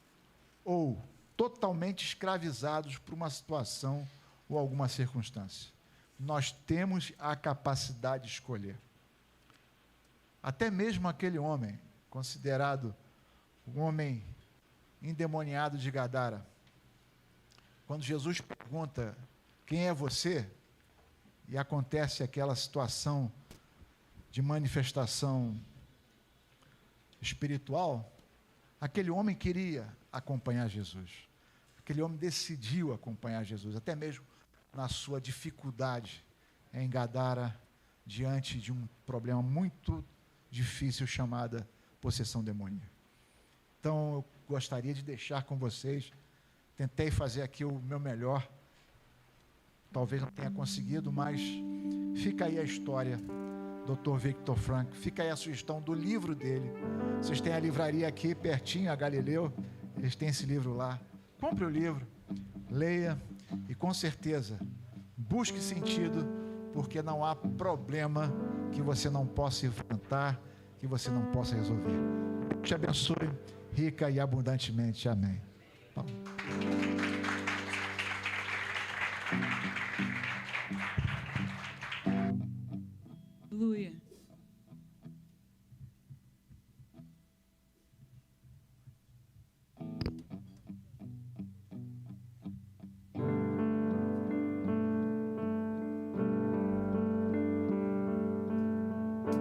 ou totalmente escravizados por uma situação ou alguma circunstância. Nós temos a capacidade de escolher. Até mesmo aquele homem, considerado um homem endemoniado de Gadara, quando Jesus pergunta, quem é você? E acontece aquela situação de manifestação espiritual, aquele homem queria acompanhar Jesus. Aquele homem decidiu acompanhar Jesus, até mesmo na sua dificuldade em Gadara, diante de um problema muito difícil chamada possessão demoníaca. Então, eu gostaria de deixar com vocês, tentei fazer aqui o meu melhor, talvez não tenha conseguido, mas fica aí a história, Dr. Victor Frankl, fica aí a sugestão do livro dele. Vocês têm a livraria aqui pertinho, a Galileu, eles têm esse livro lá. Compre o livro, leia e com certeza busque sentido, porque não há problema que você não possa enfrentar, que você não possa resolver. Deus te abençoe rica e abundantemente. Amém. Aleluia.